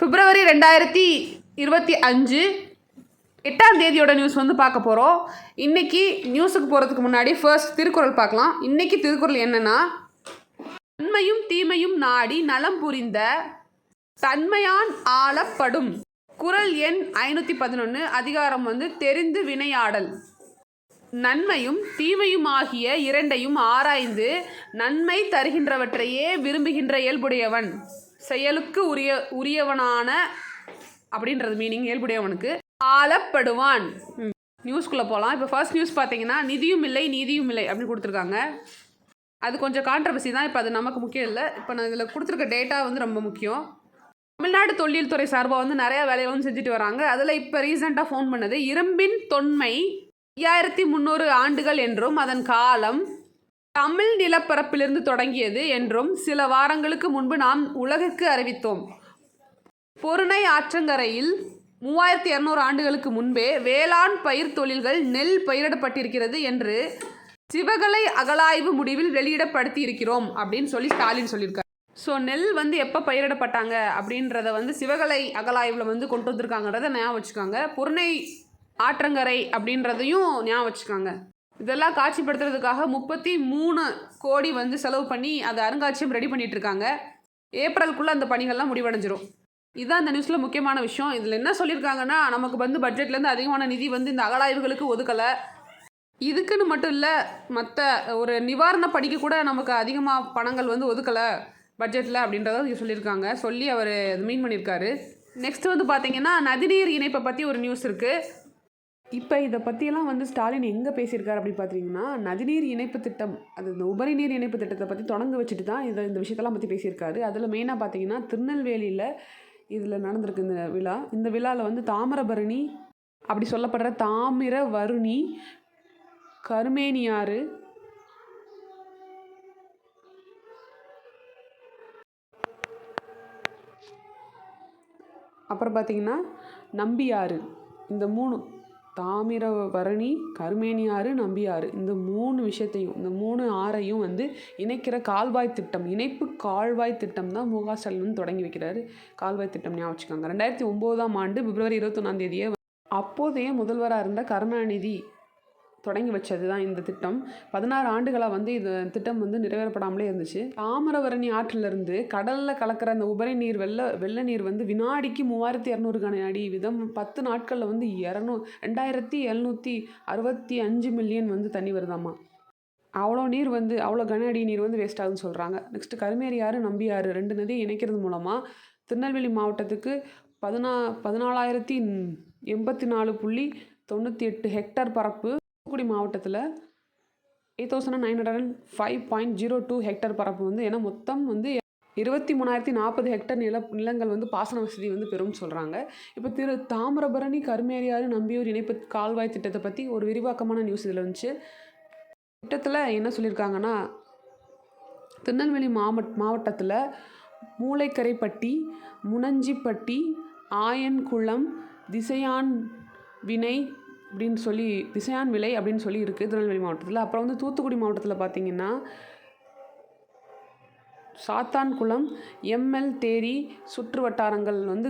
பிப்ரவரி 2025 8ஆம் தேதியோட நியூஸ் வந்து பார்க்க போகிறோம். இன்றைக்கி நியூஸுக்கு போகிறதுக்கு முன்னாடி ஃபர்ஸ்ட் திருக்குறள் பார்க்கலாம். இன்றைக்கி திருக்குறள் என்னென்னா, நன்மையும் தீமையும் நாடி நலம் புரிந்த தன்மையான் ஆளப்படும். குறள் எண் 511. அதிகாரம் வந்து தெரிந்து வினையாடல். நன்மையும் தீமையுமாகிய இரண்டையும் ஆராய்ந்து நன்மை தருகின்றவற்றையே விரும்புகின்ற இயல்புடையவன் செயலுக்கு உரியவனான அப்படின்றது மீனிங். இயல்புடையவனுக்கு ஆளப்படுவான். நியூஸ்குள்ளே போகலாம். இப்போ ஃபர்ஸ்ட் நியூஸ் பார்த்தீங்கன்னா, நிதியும் இல்லை நீதியும் இல்லை அப்படின்னு கொடுத்துருக்காங்க. அது கொஞ்சம் கான்ட்ரவர்சி தான். இப்போ அது நமக்கு முக்கியம் இல்லை. இப்போ நான் இதில் கொடுத்துருக்க டேட்டா வந்து ரொம்ப முக்கியம். தமிழ்நாடு தொல்லியல் துறை சார்பாக வந்து நிறையா வேலையை வந்து செஞ்சுட்டு வராங்க. அதில் இப்போ ரீசெண்டாக ஃபோன் பண்ணது, இரும்பின் தொன்மை 5300 ஆண்டுகள் என்றும் அதன் காலம் தமிழ் நிலப்பரப்பிலிருந்து தொடங்கியது என்றும் சில வாரங்களுக்கு முன்பு நாம் உலகிற்கு அறிவித்தோம். பொருணை ஆற்றங்கரையில் 3200 ஆண்டுகளுக்கு முன்பே வேளாண் பயிர் தொழில்கள் நெல் பயிரிடப்பட்டிருக்கிறது என்று சிவகலை அகழாய்வு முடிவில் வெளியிடப்படுத்தி இருக்கிறோம் அப்படின்னு சொல்லி ஸ்டாலின் சொல்லியிருக்காரு. ஸோ நெல் வந்து எப்போ பயிரிடப்பட்டாங்க அப்படின்றத வந்து சிவகலை அகழாய்வில் வந்து கொண்டு வந்திருக்காங்கன்றதை ஞாபகம் வச்சுக்காங்க. பொருணை ஆற்றங்கரை அப்படின்றதையும் ஞாபகம் வச்சுக்காங்க. இதெல்லாம் காட்சிப்படுத்துறதுக்காக 33 கோடி வந்து செலவு பண்ணி அதை அருங்காட்சியம் ரெடி பண்ணிட்டு இருக்காங்க. ஏப்ரலுக்குள்ளே அந்த பணிகள்லாம் முடிவடைஞ்சிரும். இதுதான் இந்த நியூஸில் முக்கியமான விஷயம். இதில் என்ன சொல்லியிருக்காங்கன்னா, நமக்கு வந்து பட்ஜெட்லேருந்து அதிகமான நிதி வந்து இந்த அகழாய்வுகளுக்கு ஒதுக்கலை. இதுக்குன்னு மட்டும் இல்லை, மற்ற ஒரு நிவாரண பணிக்கு கூட நமக்கு அதிகமாக பணங்கள் வந்து ஒதுக்கலை பட்ஜெட்டில் அப்படின்றத சொல்லியிருக்காங்க. சொல்லி அவர் மீன் பண்ணியிருக்காரு. நெக்ஸ்ட் வந்து பார்த்திங்கன்னா, நதிநீர் இணைப்பை பற்றி ஒரு நியூஸ் இருக்குது. இப்போ இதை பற்றியெல்லாம் வந்து ஸ்டாலின் எங்கே பேசியிருக்காரு அப்படின்னு பார்த்தீங்கன்னா, நதிநீர் இணைப்பு திட்டம், அது இந்த உபரி நீர் இணைப்பு திட்டத்தை பற்றி தொடங்க வச்சுட்டு தான் இந்த விஷயத்தெல்லாம் பற்றி பேசியிருக்காரு. அதில் மெயினாக பார்த்தீங்கன்னா, திருநெல்வேலியில் இதில் நடந்திருக்கு இந்த விழா. இந்த விழாவில் வந்து தாமிரபரணி அப்படி சொல்லப்படுற தாமிரவருணி, கருமேனியாறு, அப்புறம் பார்த்திங்கன்னா நம்பியாறு, இந்த 3 தாமிரபரணி, கருமேனியாறு, நம்பியாறு, இந்த 3 விஷயத்தையும், இந்த 3 ஆறையும் வந்து இணைக்கிற கால்வாய் திட்டம், இணைப்பு கால்வாய் திட்டம் தான் மு க ஸ்டாலின் தொடங்கி வைக்கிறாரு. கால்வாய் திட்டம் ஞாபகம் வச்சுக்கோங்க. 2009ஆம் ஆண்டு பிப்ரவரி 21ஆம் தேதியே அப்போதைய முதல்வராக இருந்த கருணாநிதி தொடங்கி வச்சது தான் இந்த திட்டம். 16 ஆண்டுகளாக வந்து இந்த திட்டம் வந்து நிறைவேறப்படாமலே இருந்துச்சு. தாமிரபரணி ஆற்றிலிருந்து கடலில் கலக்கிற அந்த உபரி நீர் வெள்ள நீர் வந்து வினாடிக்கு 3200 கன அடி வீதம் 10 நாட்களில் வந்து 2765 மில்லியன் வந்து தண்ணி வருதாம்மா. அவ்வளோ நீர் வந்து, அவ்வளோ கன அடி நீர் வந்து வேஸ்ட் ஆகுதுன்னு சொல்கிறாங்க. நெக்ஸ்ட்டு கருமேரியாறு, நம்பியாறு 2 நதியை இணைக்கிறது மூலமாக திருநெல்வேலி மாவட்டத்துக்கு 14,084.98 ஹெக்டர் பரப்பு, தூத்துக்குடி மாவட்டத்தில் 8905.02 ஹெக்டர் பரப்பு வந்து, ஏன்னா மொத்தம் வந்து 23,040 ஹெக்டர் நிலங்கள் வந்து பாசன வசதி வந்து பெறும்னு சொல்கிறாங்க. இப்போ தாமிரபரணி, கருமேரியாறு, நம்பியூர் இணைப்பு கால்வாய் திட்டத்தை பற்றி ஒரு விரிவாக்கமான நியூஸ் இதில் வந்துச்சு. திட்டத்தில் என்ன சொல்லியிருக்காங்கன்னா, திருநெல்வேலி மாவட்டத்தில் மூளைக்கரைப்பட்டி, முனஞ்சிப்பட்டி, ஆயன்குளம், திசையான் விலை அப்படின்னு சொல்லி இருக்குது திருநெல்வேலி மாவட்டத்தில். அப்புறம் வந்து தூத்துக்குடி மாவட்டத்தில் பார்த்திங்கன்னா, சாத்தான்குளம், எம்எல் தேரி சுற்று வட்டாரங்கள் வந்து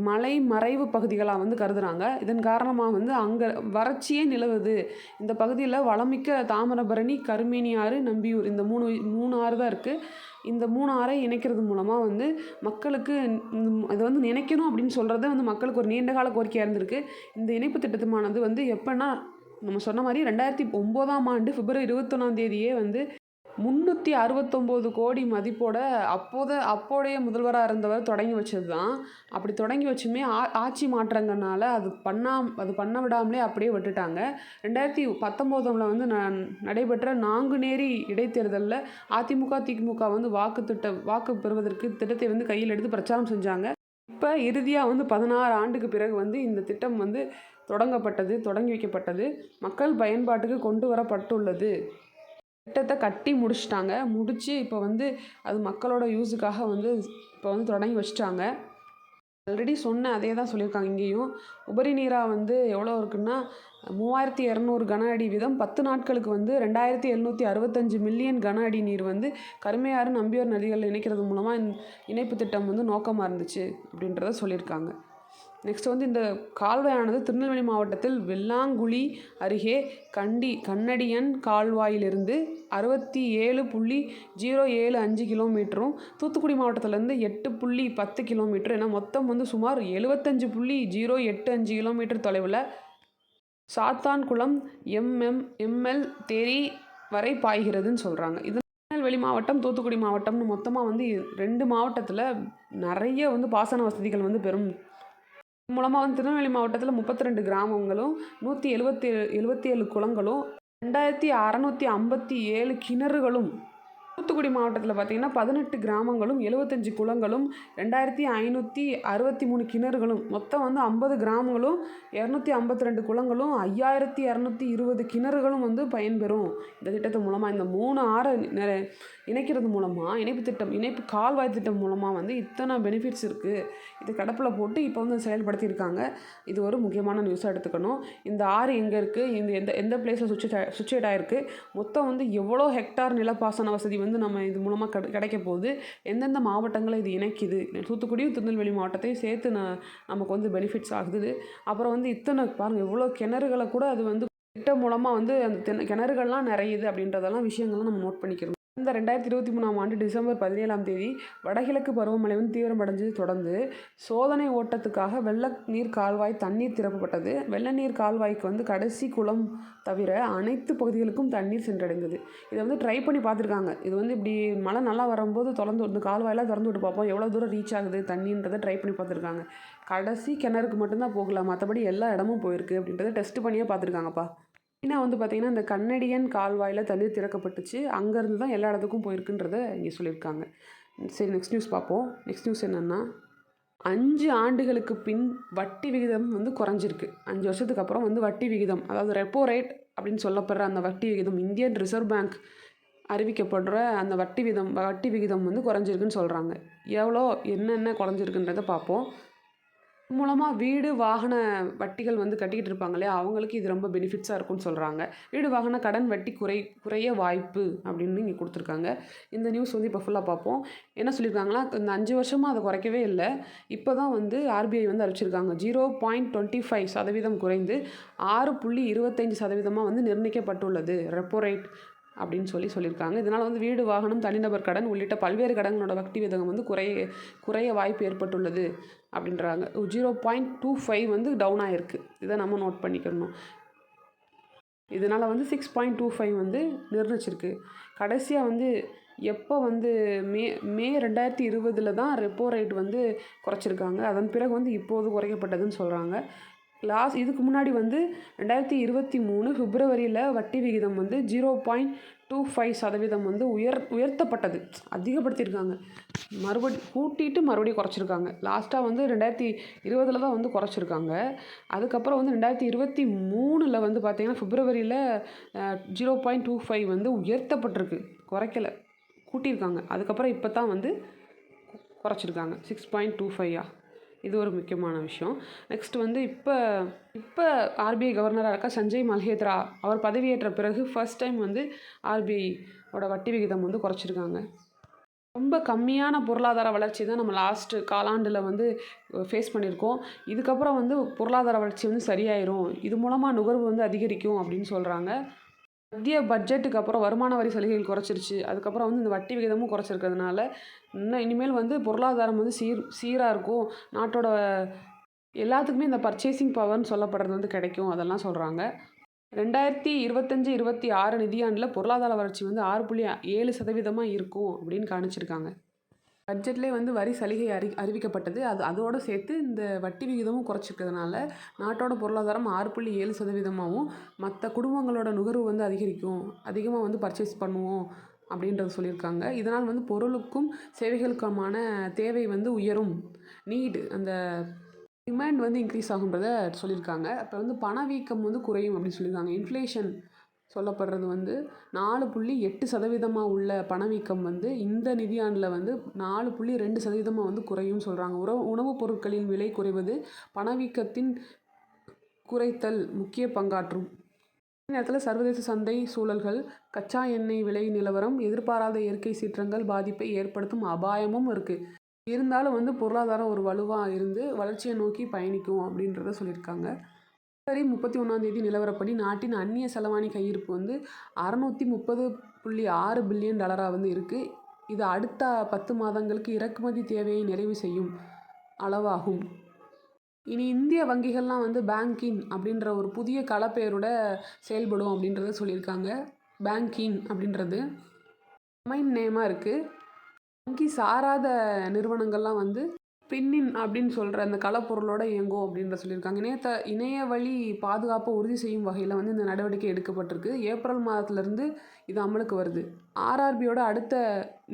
மலை மறைவு பகுதிகளாக வந்து கருதுகிறாங்க. இதன் காரணமாக வந்து அங்கே வறட்சியே நிலவுது. இந்த பகுதியில் வளமிக்க தாமிரபரணி, கருமேனியாறு, நம்பியூர், இந்த 3 ஆறு தான் இருக்குது. இந்த 3 ஆறை இணைக்கிறது மூலமாக வந்து மக்களுக்கு அதை வந்து நினைக்கணும் அப்படின்னு சொல்கிறத வந்து மக்களுக்கு ஒரு நீண்டகால கோரிக்கையாக இருந்திருக்கு. இந்த இணைப்பு திட்டமானது வந்து எப்போன்னா, நம்ம சொன்ன மாதிரி 2009ஆம் ஆண்டு பிப்ரவரி 21ஆம் தேதியே வந்து 369 கோடி மதிப்போட அப்போதைய முதல்வராக இருந்தவர் தொடங்கி வச்சது தான். அப்படி தொடங்கி வச்சுமே ஆட்சி மாற்றங்கள்னால அது பண்ண விடாமலே அப்படியே விட்டுட்டாங்க. 2019 வந்து நடைபெற்ற நாங்குநேரி இடைத்தேர்தலில் அதிமுக, திமுக வந்து வாக்கு பெறுவதற்கு திட்டத்தை வந்து கையில் எடுத்து பிரச்சாரம் செஞ்சாங்க. இப்போ இறுதியாக வந்து 16 ஆண்டுக்கு பிறகு வந்து இந்த திட்டம் வந்து தொடங்கி வைக்கப்பட்டது, மக்கள் பயன்பாட்டுக்கு கொண்டு வரப்பட்டுள்ளது. திட்டத்தை கட்டி முடிச்சிட்டாங்க. முடித்து இப்போ வந்து அது மக்களோட யூஸுக்காக வந்து இப்போ வந்து தொடங்கி வச்சிட்டாங்க. ஆல்ரெடி சொன்ன அதே தான் சொல்லியிருக்காங்க இங்கேயும். உபரி நீராக வந்து எவ்வளோ இருக்குன்னா 3200 கன அடி வீதம் 10 நாட்களுக்கு வந்து 2765 மில்லியன் கன அடி நீர் வந்து கருமையாறு நம்பியார் நதிகள் இணைக்கிறது மூலமாக இணைப்பு திட்டம் வந்து நோக்கமாக இருந்துச்சு அப்படின்றத சொல்லியிருக்காங்க. நெக்ஸ்ட் வந்து இந்த கால்வாயானது திருநெல்வேலி மாவட்டத்தில் வெள்ளாங்குழி அருகே கண்ணடியன் கால்வாயிலிருந்து 67.075 கிலோமீட்டரும், தூத்துக்குடி மாவட்டத்திலேருந்து 8.10 கிலோமீட்டர் என மொத்தம் வந்து சுமார் 75.085 கிலோமீட்டர் தொலைவில் சாத்தான்குளம் எம்எல் தேரி வரை பாய்கிறதுன்னு சொல்கிறாங்க. இது திருநெல்வேலி மாவட்டம், தூத்துக்குடி மாவட்டம்னு மொத்தமாக வந்து 2 மாவட்டத்தில் நிறைய வந்து பாசன வசதிகள் வந்து பெறும். மூலமாக வந்து திருநெல்வேலி மாவட்டத்தில் 32 கிராமங்களும் 177 குளங்களும் 2657 கிணறுகளும், தூத்துக்குடி மாவட்டத்தில் பார்த்திங்கன்னா 18 கிராமங்களும் 75 குளங்களும் 2563 கிணறுகளும், மொத்தம் வந்து 50 கிராமங்களும் 252 குளங்களும் 5220 கிணறுகளும் வந்து பயன்பெறும். இந்த திட்டத்தின் மூலமாக இந்த 3 ஆறை இணைக்கிறது மூலமாக இணைப்பு கால்வாய் திட்டம் மூலமாக வந்து இத்தனை பெனிஃபிட்ஸ் இருக்குது. இது கடப்பில் போட்டு இப்போ வந்து செயல்படுத்தியிருக்காங்க. இது ஒரு முக்கியமான நியூஸாக எடுத்துக்கணும். இந்த ஆறு எங்கே இருக்குது, இந்த எந்த பிளேஸில் சுவிட்சேட் ஆகிருக்கு, மொத்தம் வந்து எவ்வளோ ஹெக்டார் நிலப்பாசன வசதி வந்து நம்ம இது மூலமாக கிடைக்க போகுது, எந்தெந்த மாவட்டங்களை இது இணைக்குது, தூத்துக்குடியும் திருநெல்வேலி மாவட்டத்தையும் சேர்த்து நமக்கு வந்து பெனிஃபிட்ஸ் ஆகுது. அப்புறம் வந்து இத்தனை பாருங்கள் எவ்வளோ கிணறுகளை கூட அது வந்து திட்டம் மூலமாக வந்து அந்த கிணறுகள்லாம் நிறையுது அப்படின்றதெல்லாம் விஷயங்கள்லாம் நம்ம நோட் பண்ணிக்கிறோம். இந்த 2023ஆம் ஆண்டு டிசம்பர் 17ஆம் தேதி வடகிழக்கு பருவமழை வந்து தீவிரமடைஞ்சது தொடர்ந்து சோதனை ஓட்டத்துக்காக வெள்ள நீர் கால்வாய் தண்ணீர் திறக்கப்பட்டது. வெள்ள நீர் கால்வாய்க்கு வந்து கடைசி குளம் தவிர அனைத்து பகுதிகளுக்கும் தண்ணீர் சென்றடைந்தது. இதை வந்து ட்ரை பண்ணி பார்த்துருக்காங்க. இது வந்து இப்படி மழை நல்லா வரும்போது இந்த கால்வாயெல்லாம் திறந்து விட்டு பார்ப்போம் எவ்வளோ தூரம் ரீச் ஆகுது தண்ணின்றதை ட்ரை பண்ணி பார்த்துருக்காங்க. கடைசி கிணறுக்கு மட்டும்தான் போகல, மற்றபடி எல்லா இடமும் போயிருக்கு அப்படின்றத டெஸ்ட் பண்ணியே பார்த்துருக்காங்கப்பா. மெயினாக வந்து பார்த்திங்கன்னா இந்த கண்ணடியன் கால்வாயில் தண்ணீர் திறக்கப்பட்டுச்சு, அங்கேருந்து தான் எல்லா இடத்துக்கும் போயிருக்குன்றத இங்கே சொல்லியிருக்காங்க. சரி, நெக்ஸ்ட் நியூஸ் பார்ப்போம். நெக்ஸ்ட் நியூஸ் என்னென்னா 5 ஆண்டுகளுக்கு பின் வட்டி விகிதம் வந்து குறைஞ்சிருக்கு. 5 வருஷத்துக்கு அப்புறம் வந்து வட்டி விகிதம், அதாவது ரெப்போ ரேட் அப்படின்னு சொல்லப்படுற அந்த வட்டி விகிதம், இந்தியன் ரிசர்வ் பேங்க் அறிவிக்கப்படுற அந்த வட்டி விகிதம் வந்து குறைஞ்சிருக்குன்னு சொல்கிறாங்க. எவ்வளோ என்னென்ன குறைஞ்சிருக்குன்றதை பார்ப்போம். மூலமாக வீடு வாகன வட்டிகள் வந்து கட்டிக்கிட்டு இருப்பாங்க இல்லையா, அவங்களுக்கு இது ரொம்ப பெனிஃபிட்ஸாக இருக்கும்னு சொல்கிறாங்க. வீடு வாகன கடன் வட்டி குறைய வாய்ப்பு அப்படின்னு இங்கே கொடுத்துருக்காங்க. இந்த நியூஸ் வந்து இப்போ ஃபுல்லாக பார்ப்போம். என்ன சொல்லியிருக்காங்கன்னா, இந்த 5 வருஷமாக அதை குறைக்கவே இல்லை. இப்போ தான் வந்து ஆர்பிஐ வந்து அறிவிச்சிருக்காங்க 0.25% குறைந்து 6.25% வந்து நிர்ணயிக்கப்பட்டுள்ளது ரெப்போ ரேட் அப்படின்னு சொல்லியிருக்காங்க. இதனால் வந்து வீடு வாகனம் தனிநபர் கடன் உள்ளிட்ட பல்வேறு கடன்களோட வட்டி விகிதம் வந்து குறைய வாய்ப்பு ஏற்பட்டுள்ளது அப்படின்றாங்க. 0.25 வந்து டவுன் ஆகிருக்கு. இதை நம்ம நோட் பண்ணிக்கணும். இதனால் வந்து 6.25 வந்து நிர்ணயிச்சிருக்கு. கடைசியாக வந்து எப்போ வந்து மே 2020 தான் ரெப்போ ரேட் வந்து குறைச்சிருக்காங்க. அதன் பிறகு வந்து இப்போது குறைக்கப்பட்டதுன்னு சொல்கிறாங்க. இதுக்கு முன்னாடி வந்து 2023 பிப்ரவரியில் வட்டி விகிதம் வந்து 0.25% வந்து உயர்த்தப்பட்டது, அதிகப்படுத்தியிருக்காங்க. மறுபடியும் குறைச்சிருக்காங்க. லாஸ்ட்டாக வந்து 2020 தான் வந்து குறைச்சிருக்காங்க. அதுக்கப்புறம் வந்து 2023 வந்து பார்த்திங்கன்னா பிப்ரவரியில் 0.25 வந்து உயர்த்தப்பட்டிருக்கு, குறைக்கலை, கூட்டியிருக்காங்க. அதுக்கப்புறம் இப்போ தான் வந்து குறைச்சிருக்காங்க 6.25. இது ஒரு முக்கியமான விஷயம். நெக்ஸ்ட் வந்து இப்போ ஆர்பிஐ கவர்னராக இருக்க சஞ்சய் மல்ஹேத்ரா அவர் பதவியேற்ற பிறகு ஃபர்ஸ்ட் டைம் வந்து ஆர்பிஐயோட வட்டி விகிதம் வந்து குறைச்சிருக்காங்க. ரொம்ப கம்மியான பொருளாதார வளர்ச்சி தான் நம்ம லாஸ்ட்டு காலாண்டில் வந்து ஃபேஸ் பண்ணியிருக்கோம். இதுக்கப்புறம் வந்து பொருளாதார வளர்ச்சி வந்து சரியாயிரும், இது மூலமாக நுகர்வு வந்து அதிகரிக்கும் அப்படின்னு சொல்கிறாங்க. மத்திய பட்ஜெட்டுக்கு அப்புறம் வருமான வரி சலுகைகள் குறைச்சிருச்சு. அதுக்கப்புறம் வந்து இந்த வட்டி விகிதமும் குறைச்சிருக்கிறதுனால இனிமேல் வந்து பொருளாதாரம் வந்து சீராக இருக்கும், நாட்டோட எல்லாத்துக்குமே இந்த பர்ச்சேசிங் பவர்னு சொல்லப்படுறது வந்து கிடைக்கும், அதெல்லாம் சொல்கிறாங்க. 2025-26 நிதியாண்டில் பொருளாதார வளர்ச்சி வந்து 6.7% இருக்கும் அப்படின்னு காணிச்சிருக்காங்க. பட்ஜெட்லேயே வந்து வரி சலுகை அறிவிக்கப்பட்டது. அதோடு சேர்த்து இந்த வட்டி விகிதமும் குறைச்சிருக்கிறதுனால நாட்டோட பொருளாதாரம் 6.7%, மற்ற குடும்பங்களோட நுகர்வு வந்து அதிகரிக்கும், அதிகமாக வந்து பர்ச்சேஸ் பண்ணுவோம் அப்படின்றது சொல்லியிருக்காங்க. இதனால் வந்து பொருளுக்கும் சேவைகளுக்குமான தேவை வந்து உயரும், அந்த டிமாண்ட் வந்து இன்க்ரீஸ் ஆகுன்றதை சொல்லியிருக்காங்க. அப்போ வந்து பணவீக்கம் வந்து குறையும் அப்படின்னு சொல்லியிருக்காங்க. இன்ஃப்ளேஷன் சொல்லப்படுறது வந்து 4.8% உள்ள பணவீக்கம் வந்து இந்த நிதியாண்டில் வந்து 4.2% வந்து குறையும் சொல்கிறாங்க. உணவுப் பொருட்களின் விலை குறைவது பணவீக்கத்தின் குறைத்தல் முக்கிய பங்காற்றும். அதே நேரத்தில் சர்வதேச சந்தை சூழல்கள், கச்சா எண்ணெய் விலை நிலவரம், எதிர்பாராத இயற்கை சீற்றங்கள் பாதிப்பை ஏற்படுத்தும் அபாயமும் இருக்குது. இருந்தாலும் வந்து பொருளாதாரம் ஒரு வலுவாக இருந்து வளர்ச்சியை நோக்கி பயணிக்கும் அப்படின்றத சொல்லியிருக்காங்க. ஜனவரி 31 நிலவரப்படி நாட்டின் அந்நிய செலவாணி கையிருப்பு வந்து 630.6 பில்லியன் டாலராக வந்து இருக்குது. இது அடுத்த 10 மாதங்களுக்கு இறக்குமதி தேவையை நிறைவு செய்யும் அளவாகும். இனி இந்திய வங்கிகள்லாம் வந்து பேங்கின் அப்படின்ற ஒரு புதிய கலப்பெயரோட செயல்படும் அப்படின்றத சொல்லியிருக்காங்க. பேங்கின் அப்படின்றது டொமைன் நேமாக இருக்குது. வங்கி சாராத நிறுவனங்கள்லாம் வந்து பின்னின் அப்படின்னு சொல்கிற அந்த கலப்பொருளோட இயங்கும் அப்படின்ற சொல்லியிருக்காங்க. இணைய வழி பாதுகாப்பை உறுதி செய்யும் வகையில் வந்து இந்த நடவடிக்கை எடுக்கப்பட்டிருக்கு. ஏப்ரல் மாதத்துலேருந்து இது அமலுக்கு வருது. ஆர்ஆர்பியோட அடுத்த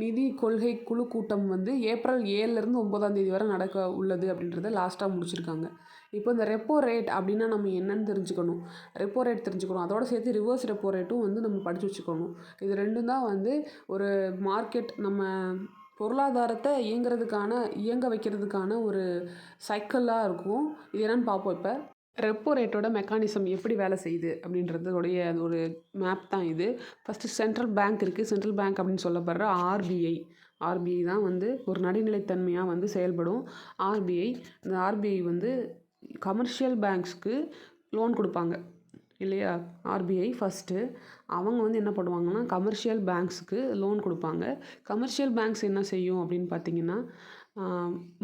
நிதி கொள்கை குழு கூட்டம் வந்து ஏப்ரல் 7லேருந்து 9 வரை நடக்க உள்ளது அப்படின்றத லாஸ்ட்டாக முடிச்சிருக்காங்க. இப்போ இந்த ரெப்போ ரேட் அப்படின்னா நம்ம என்னன்னு தெரிஞ்சுக்கணும். ரெப்போ ரேட் தெரிஞ்சுக்கணும், அதோடு சேர்த்து ரிவர்ஸ் ரெப்போ ரேட்டும் வந்து நம்ம படித்து வச்சுக்கணும். இது ரெண்டும் தான் வந்து ஒரு மார்க்கெட் நம்ம பொருளாதாரத்தை இயங்க வைக்கிறதுக்கான ஒரு சைக்கிளாக இருக்கும். இது என்னென்னு பார்ப்போம். இப்போ ரெப்போ ரேட்டோட மெக்கானிசம் எப்படி வேலை செய்யுது அப்படின்றதுடைய ஒரு மேப் தான் இது. ஃபஸ்ட்டு சென்ட்ரல் பேங்க் இருக்குது. சென்ட்ரல் பேங்க் அப்படின்னு சொல்லப்படுற ஆர்பிஐ தான் வந்து ஒரு நடுநிலைத்தன்மையாக வந்து செயல்படும். இந்த ஆர்பிஐ வந்து கமர்ஷியல் பேங்க்ஸ்க்கு லோன் கொடுப்பாங்க இல்லையா. ஆர்பிஐ ஃபஸ்ட்டு அவங்க வந்து என்ன பண்ணுவாங்கன்னா கமர்ஷியல் பேங்க்ஸுக்கு லோன் கொடுப்பாங்க. கமர்ஷியல் பேங்க்ஸ் என்ன செய்யும் அப்படின்னு பார்த்தீங்கன்னா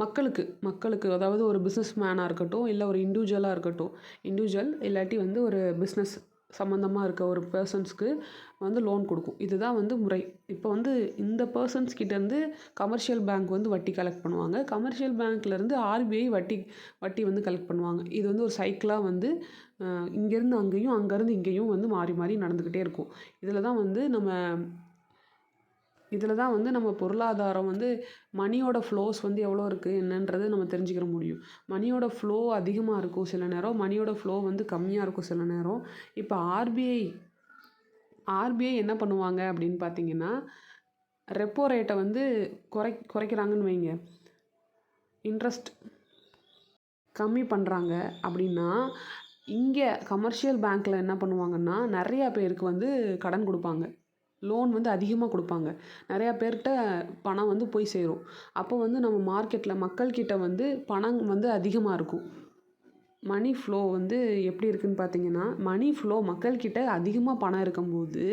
மக்களுக்கு அதாவது ஒரு பிஸ்னஸ் மேனாக இருக்கட்டும், இல்லை ஒரு இண்டிவிஜுவல் இல்லாட்டி வந்து ஒரு பிஸ்னஸ் சம்மந்தமாக இருக்க ஒரு பர்சன்ஸ்க்கு வந்து லோன் கொடுக்கும். இதுதான் வந்து முறை. இப்போ வந்து இந்த பர்சன்ஸ் கிட்டேருந்து கமர்ஷியல் பேங்க் வந்து வட்டி கலெக்ட் பண்ணுவாங்க. கமர்ஷியல் பேங்க்லேருந்து ஆர்பிஐ வட்டி வந்து கலெக்ட் பண்ணுவாங்க. இது வந்து ஒரு சைக்கிளாக வந்து இங்கேருந்து அங்கேயும் அங்கேருந்து இங்கேயும் வந்து மாறி மாறி நடந்துக்கிட்டே இருக்கும். இதில் தான் வந்து நம்ம பொருளாதாரம் வந்து மணியோட ஃப்ளோஸ் வந்து எவ்வளோ இருக்குது என்னன்றது நம்ம தெரிஞ்சுக்கிற முடியும். மணியோட ஃப்ளோ அதிகமாக இருக்கும் சில நேரம், மணியோட ஃப்ளோ வந்து கம்மியாக இருக்கும் சில நேரம். இப்போ ஆர்பிஐ என்ன பண்ணுவாங்க அப்படின்னு பார்த்தீங்கன்னா ரெப்போ ரேட்டை வந்து குறைக்கிறாங்கன்னு வைங்க, இன்ட்ரெஸ்ட் கம்மி பண்ணுறாங்க அப்படின்னா இங்கே கமர்ஷியல் பேங்க்கில் என்ன பண்ணுவாங்கன்னா நிறையா பேருக்கு வந்து கடன் கொடுப்பாங்க. லோன் வந்து அதிகமாக கொடுப்பாங்க. நிறையா பேர்கிட்ட பணம் வந்து போய் சேரும். அப்போ வந்து நம்ம மார்க்கெட்டில் மக்கள்கிட்ட வந்து பணம் வந்து அதிகமாக இருக்கும். மணி ஃப்ளோ வந்து எப்படி இருக்குதுன்னு பார்த்தீங்கன்னா மணி ஃப்ளோ மக்கள்கிட்ட அதிகமாக பணம் இருக்கும்போது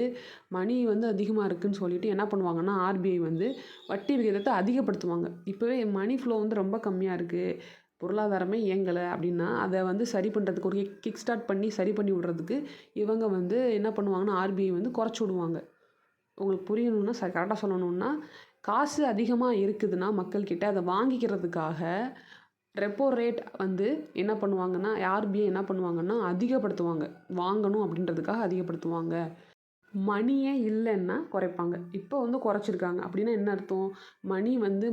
மணி வந்து அதிகமாக இருக்குதுன்னு சொல்லிட்டு என்ன பண்ணுவாங்கன்னா ஆர்பிஐ வந்து வட்டி விகிதத்தை அதிகப்படுத்துவாங்க. இப்போவே மணி ஃப்ளோ வந்து ரொம்ப கம்மியாக இருக்குது, பொருளாதாரமே இயங்கலை அப்படின்னா அதை வந்து சரி பண்ணுறதுக்கு ஒரு கிக் ஸ்டார்ட் பண்ணி சரி பண்ணி விடுறதுக்கு இவங்க வந்து என்ன பண்ணுவாங்கன்னா ஆர்பிஐ வந்து குறைச்சி விடுவாங்க. உங்களுக்கு புரியணுன்னா கரெக்டாக சொல்லணுன்னா காசு அதிகமாக இருக்குதுன்னா மக்கள்கிட்ட அதை வாங்கிக்கிறதுக்காக ரெப்போ ரேட் வந்து என்ன பண்ணுவாங்கன்னா ஆர்பிஐ என்ன பண்ணுவாங்கன்னா அதிகப்படுத்துவாங்க. வாங்கணும் அப்படின்றதுக்காக அதிகப்படுத்துவாங்க. மணியே இல்லைன்னா குறைப்பாங்க. இப்போ வந்து குறைச்சிருக்காங்க அப்படின்னா என்ன அர்த்தம்,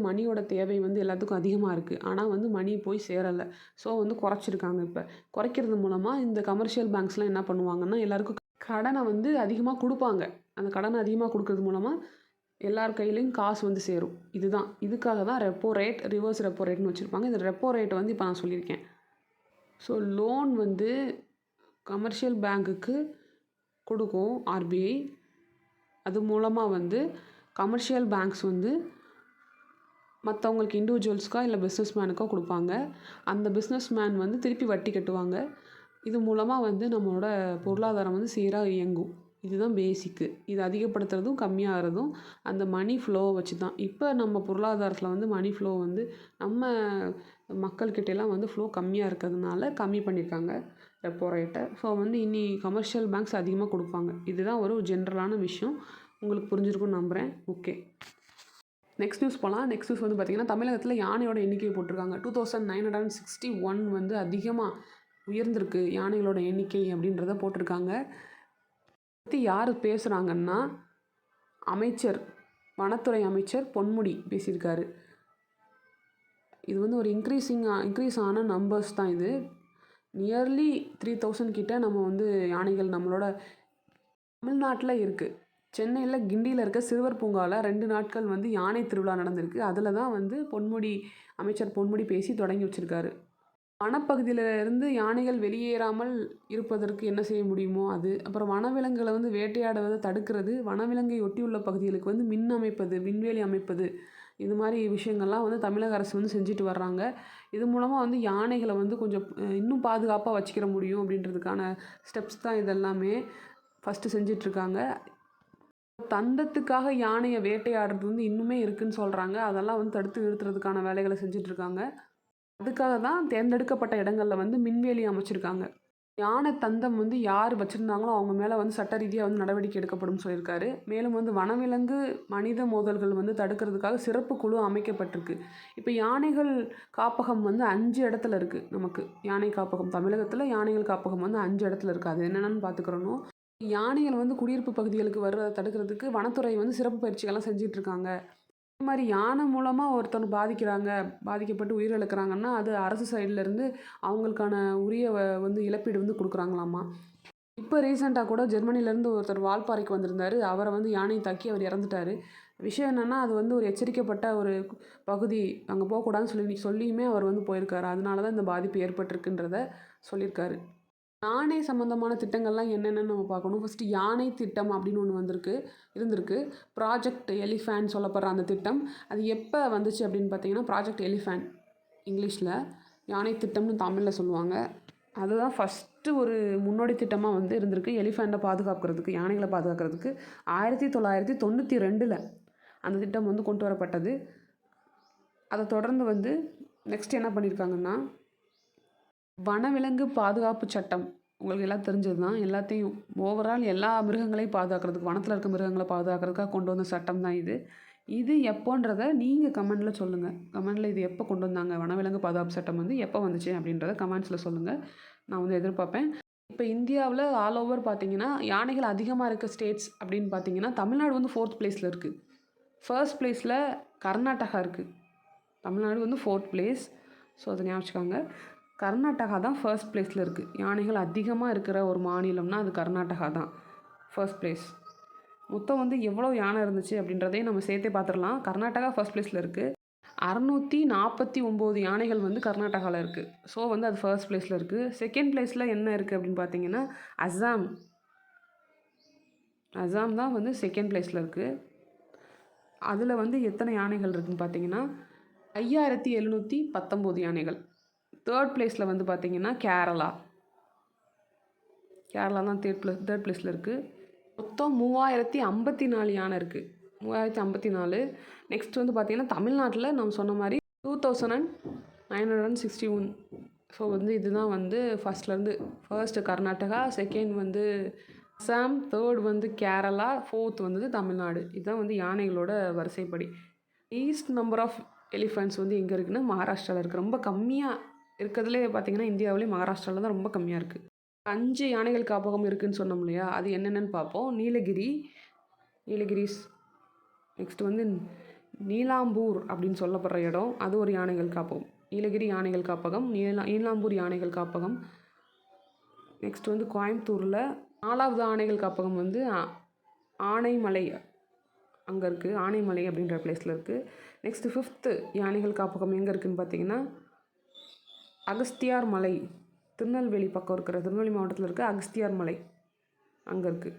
மணியோட தேவை வந்து எல்லாத்துக்கும் அதிகமாக இருக்குது, ஆனால் வந்து மணி போய் சேரலை. ஸோ வந்து குறைச்சிருக்காங்க. இப்போ குறைக்கிறது மூலமாக இந்த கமர்ஷியல் பேங்க்ஸ்லாம் என்ன பண்ணுவாங்கன்னா எல்லாருக்கும் கடனை வந்து அதிகமாக கொடுப்பாங்க. அந்த கடனை அதிகமாக கொடுக்கறது மூலமாக எல்லார் கையிலையும் காசு வந்து சேரும். இதுக்காக தான் ரெப்போ ரேட், ரிவர்ஸ் ரெப்போ ரேட்னு வச்சுருப்பாங்க. இந்த ரெப்போ ரேட்டை வந்து இப்போ நான் சொல்லியிருக்கேன். ஸோ லோன் வந்து கமர்ஷியல் பேங்க்குக்கு கொடுக்கும் ஆர்பிஐ. அது மூலமாக வந்து கமர்ஷியல் பேங்க்ஸ் வந்து மற்றவங்களுக்கு இண்டிவிஜுவல்ஸ்க்கோ இல்லை பிஸ்னஸ் மேனுக்கோ கொடுப்பாங்க. அந்த பிஸ்னஸ் மேன் வந்து திருப்பி வட்டி கட்டுவாங்க. இது மூலமாக வந்து நம்மளோட பொருளாதாரம் வந்து சீராக இயங்கும். இதுதான் பேசிக்கு. இது அதிகப்படுத்துறதும் கம்மியாகிறதும் அந்த மணி ஃப்ளோவை வச்சு தான். இப்போ நம்ம பொருளாதாரத்தில் வந்து மணி ஃப்ளோ வந்து நம்ம மக்கள்கிட்டலாம் வந்து ஃப்ளோ கம்மியாக இருக்கிறதுனால கம்மி பண்ணியிருக்காங்க ரெப்போ ரேட்டை. ஸோ வந்து இனி கமர்ஷியல் பேங்க்ஸ் அதிகமாக கொடுப்பாங்க. இதுதான் ஒரு ஜென்ரலான விஷயம். உங்களுக்கு புரிஞ்சிருக்கும்னு நம்புகிறேன். ஓகே, நெக்ஸ்ட் நியூஸ் போகலாம். நெக்ஸ்ட் நியூஸ் வந்து பார்த்திங்கன்னா தமிழகத்தில் யானையோட எண்ணிக்கை போட்டிருக்காங்க. 2961 வந்து அதிகமாக உயர்ந்திருக்கு யானைகளோட எண்ணிக்கை அப்படின்றத போட்டிருக்காங்க. பற்றி யார் பேசுகிறாங்கன்னா வனத்துறை அமைச்சர் பொன்முடி பேசியிருக்காரு. இது வந்து ஒரு இன்க்ரீஸ் ஆன நம்பர்ஸ் தான். இது நியர்லி 3000 கிட்ட நம்ம வந்து யானைகள் நம்மளோட தமிழ்நாட்டில் இருக்குது. சென்னையில் கிண்டியில் இருக்க சிறுவர் பூங்காவில் 2 நாட்கள் வந்து யானை திருவிழா நடந்திருக்கு. அதில் தான் வந்து அமைச்சர் பொன்முடி பேசி தொடங்கி வச்சுருக்காரு. வனப்பகுதியில் இருந்து யானைகள் வெளியேறாமல் இருப்பதற்கு என்ன செய்ய முடியுமோ அது, அப்புறம் வனவிலங்குகளை வந்து வேட்டையாடுவதை தடுக்கிறது, வனவிலங்கை ஒட்டியுள்ள பகுதிகளுக்கு வந்து மின் அமைப்பது, மின்வேலி அமைப்பது, இது மாதிரி விஷயங்கள்லாம் வந்து தமிழக அரசு வந்து செஞ்சுட்டு வர்றாங்க. இது மூலமாக வந்து யானைகளை வந்து கொஞ்சம் இன்னும் பாதுகாப்பாக வச்சுக்கிற முடியும் அப்படின்றதுக்கான ஸ்டெப்ஸ் தான் இதெல்லாமே ஃபஸ்ட்டு செஞ்சிட்ருக்காங்க. தந்தத்துக்காக யானையை வேட்டையாடுறது வந்து இன்னுமே இருக்குதுன்னு சொல்கிறாங்க. அதெல்லாம் வந்து தடுத்து நிறுத்துறதுக்கான வேலைகளை செஞ்சிட்ருக்காங்க. அதுக்காக தான் தேர்ந்தெடுக்கப்பட்ட இடங்களில் வந்து மின்வேலி அமைச்சிருக்காங்க. யானை தந்தம் வந்து யார் வச்சுருந்தாங்களோ அவங்க மேலே வந்து சட்ட ரீதியாக வந்து நடவடிக்கை எடுக்கப்படும் சொல்லியிருக்காரு. மேலும் வந்து வனவிலங்கு மனித மோதல்கள் வந்து தடுக்கிறதுக்காக சிறப்பு குழு அமைக்கப்பட்டிருக்கு. இப்போ யானைகள் காப்பகம் வந்து 5 இடத்துல இருக்குது. நமக்கு யானை காப்பகம் தமிழகத்தில் யானைகள் காப்பகம் வந்து 5 இடத்துல இருக்குது. அது என்னென்னு பார்த்துக்கிறணும். யானைகள் வந்து குடியிருப்பு பகுதிகளுக்கு வர்றதை தடுக்கிறதுக்கு வனத்துறை வந்து சிறப்பு பயிற்சிகள்லாம் செஞ்சிட்ருக்காங்க. இது மாதிரி யானை மூலமாக ஒருத்தவங்க பாதிக்கப்பட்டு உயிரிழக்கிறாங்கன்னா அது அரசு சைட்லேருந்து அவங்களுக்கான உரிய வந்து இழப்பீடு வந்து கொடுக்குறாங்களாமா. இப்போ ரீசெண்டாக கூட ஜெர்மனிலேருந்து ஒருத்தர் வால்பாறைக்கு வந்திருந்தார். அவரை வந்து யானை தாக்கி அவர் இறந்துட்டார். விஷயம் என்னென்னா அது வந்து ஒரு எச்சரிக்கப்பட்ட ஒரு பகுதி, அங்கே போகக்கூடாதுன்னு சொல்லியுமே அவர் வந்து போயிருக்காரு. அதனால தான் இந்த பாதிப்பு ஏற்பட்டிருக்குன்றத சொல்லியிருக்காரு. யானை சம்மந்தமான திட்டங்கள்லாம் என்னென்னு நம்ம பார்க்கணும். ஃபஸ்ட்டு யானை திட்டம் அப்படின்னு ஒன்று இருந்திருக்கு. ப்ராஜெக்ட் எலிஃபேண்ட் சொல்லப்படுற அந்த திட்டம் அது எப்போ வந்துச்சு அப்படின்னு பார்த்தீங்கன்னா, ப்ராஜெக்ட் எலிஃபேண்ட் இங்கிலீஷில், யானை திட்டம்னு தமிழில் சொல்லுவாங்க. அதுதான் ஃபஸ்ட்டு ஒரு முன்னோடி திட்டமாக வந்து இருந்திருக்கு. எலிஃபேண்ட்டை பாதுகாக்கிறதுக்கு, யானைகளை பாதுகாக்கிறதுக்கு 1992 அந்த திட்டம் வந்து கொண்டு வரப்பட்டது. அதை தொடர்ந்து வந்து நெக்ஸ்ட் என்ன பண்ணியிருக்காங்கன்னா, வனவிலங்கு பாதுகாப்பு சட்டம் உங்களுக்கு எல்லாம் தெரிஞ்சது தான். எல்லாத்தையும் ஓவரால் எல்லா மிருகங்களையும் பாதுகாக்கிறதுக்கு, வனத்தில் இருக்க மிருகங்களை பாதுகாக்கிறதுக்காக கொண்டு வந்த சட்டம் தான் இது. இது எப்போன்றதை நீங்கள் கமெண்டில் சொல்லுங்கள். கமெண்டில் இது எப்போ கொண்டு வந்தாங்க, வனவிலங்கு பாதுகாப்பு சட்டம் வந்து எப்போ வந்துச்சு அப்படின்றத கமெண்ட்ஸில் சொல்லுங்கள். நான் வந்து எதிர்பார்ப்பேன். இப்போ இந்தியாவில் ஆல் ஓவர் பார்த்தீங்கன்னா யானைகள் அதிகமாக இருக்க ஸ்டேட்ஸ் அப்படின்னு பார்த்தீங்கன்னா தமிழ்நாடு வந்து 4th பிளேஸில் இருக்குது. ஃபர்ஸ்ட் பிளேஸில் கர்நாடகா இருக்குது. தமிழ்நாடு வந்து 4th பிளேஸ். ஸோ அதை ஞாபகம் வச்சுக்கோங்க. கர்நாடகா தான் ஃபர்ஸ்ட் பிளேஸில் இருக்குது. யானைகள் அதிகமாக இருக்கிற ஒரு மாநிலம்னா அது கர்நாடகா தான் ஃபர்ஸ்ட் பிளேஸ். மொத்தம் வந்து எவ்வளோ யானை இருந்துச்சு அப்படின்றதையும் நம்ம சேர்த்தே பார்த்துடலாம். கர்நாடகா ஃபர்ஸ்ட் பிளேஸில் இருக்குது. 649 யானைகள் வந்து கர்நாடகாவில் இருக்குது. ஸோ வந்து அது ஃபர்ஸ்ட் பிளேஸில் இருக்குது. செகண்ட் பிளேஸில் என்ன இருக்குது அப்படின்னு பார்த்தீங்கன்னா அசாம் தான் வந்து செகண்ட் பிளேஸில் இருக்குது. அதில் வந்து எத்தனை யானைகள் இருக்குதுன்னு பார்த்தீங்கன்னா 5719 யானைகள். தேர்ட் பிளேஸில் வந்து பார்த்திங்கன்னா கேரளா தான் தேர்ட் பிளேஸில் இருக்குது. மொத்தம் 3054 யானை இருக்குது. 3054. நெக்ஸ்ட் வந்து பார்த்திங்கன்னா தமிழ்நாட்டில் நம்ம சொன்ன மாதிரி 2961. ஸோ வந்து இதுதான் வந்து ஃபர்ஸ்ட்டு கர்நாடகா, செகண்ட் வந்து அசாம், தேர்ட் வந்து கேரளா, ஃபோர்த் வந்து தமிழ்நாடு. இதுதான் வந்து யானைகளோட வரிசைப்படி. ஈஸ்ட் நம்பர் ஆஃப் எலிஃபெண்ட்ஸ் வந்து எங்கே இருக்குன்னா மகாராஷ்டிராவில் இருக்குது. ரொம்ப கம்மியாக இருக்கிறதுலே பார்த்திங்கன்னா இந்தியாவிலே மகாராஷ்டிராவில் தான் ரொம்ப கம்மியாக இருக்குது. 5 யானைகள் காப்பகம் இருக்குதுன்னு சொன்னோம் இல்லையா, அது என்னென்னு பார்ப்போம். நீலகிரிஸ். நெக்ஸ்ட் வந்து நீலாம்பூர் அப்படின்னு சொல்லப்படுற இடம், அது ஒரு யானைகள் காப்பகம். நீலகிரி யானைகள் காப்பகம், நீலாம்பூர் யானைகள் காப்பகம். நெக்ஸ்ட் வந்து கோயம்புத்தூரில் 4வது யானைகள் காப்பகம் வந்து ஆனைமலை அங்கே இருக்குது. ஆனைமலை அப்படின்ற பிளேஸில் இருக்குது. நெக்ஸ்ட்டு 5th யானைகள் காப்பகம் எங்கே இருக்குதுன்னு பார்த்தீங்கன்னா அகஸ்தியார் மலை, திருநெல்வேலி பக்கம் இருக்கிற, திருநெல்வேலி மாவட்டத்தில் இருக்க அகஸ்தியார் மலை அங்கே இருக்குது.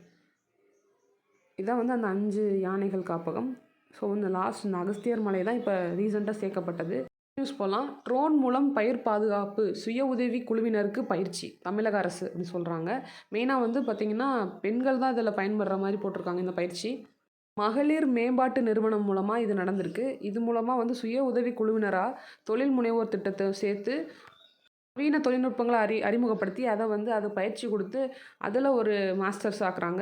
இதான் வந்து அந்த 5 யானைகள் காப்பகம். ஸோ இந்த இந்த அகஸ்தியார் மலை தான் இப்போ ரீசெண்டாக சேர்க்கப்பட்டது. நியூஸ் போகலாம். ட்ரோன் மூலம் பயிர் பாதுகாப்பு சுய உதவி குழுவினருக்கு பயிற்சி தமிழக அரசு அப்படின்னு சொல்கிறாங்க. மெயினாக வந்து பார்த்திங்கன்னா பெண்கள் தான் இதில் பயன்படுற மாதிரி போட்டிருக்காங்க இந்த பயிற்சி. மகளிர் மேம்பாட்டு நிறுவனம் மூலமாக இது நடந்திருக்கு. இது மூலமாக வந்து சுய உதவி குழுவினராக தொழில் முனைவோர் திட்டத்தை சேர்த்து நவீன தொழில்நுட்பங்களை அறிமுகப்படுத்தி அதை பயிற்சி கொடுத்து அதில் ஒரு மாஸ்டர்ஸ் ஆக்குறாங்க.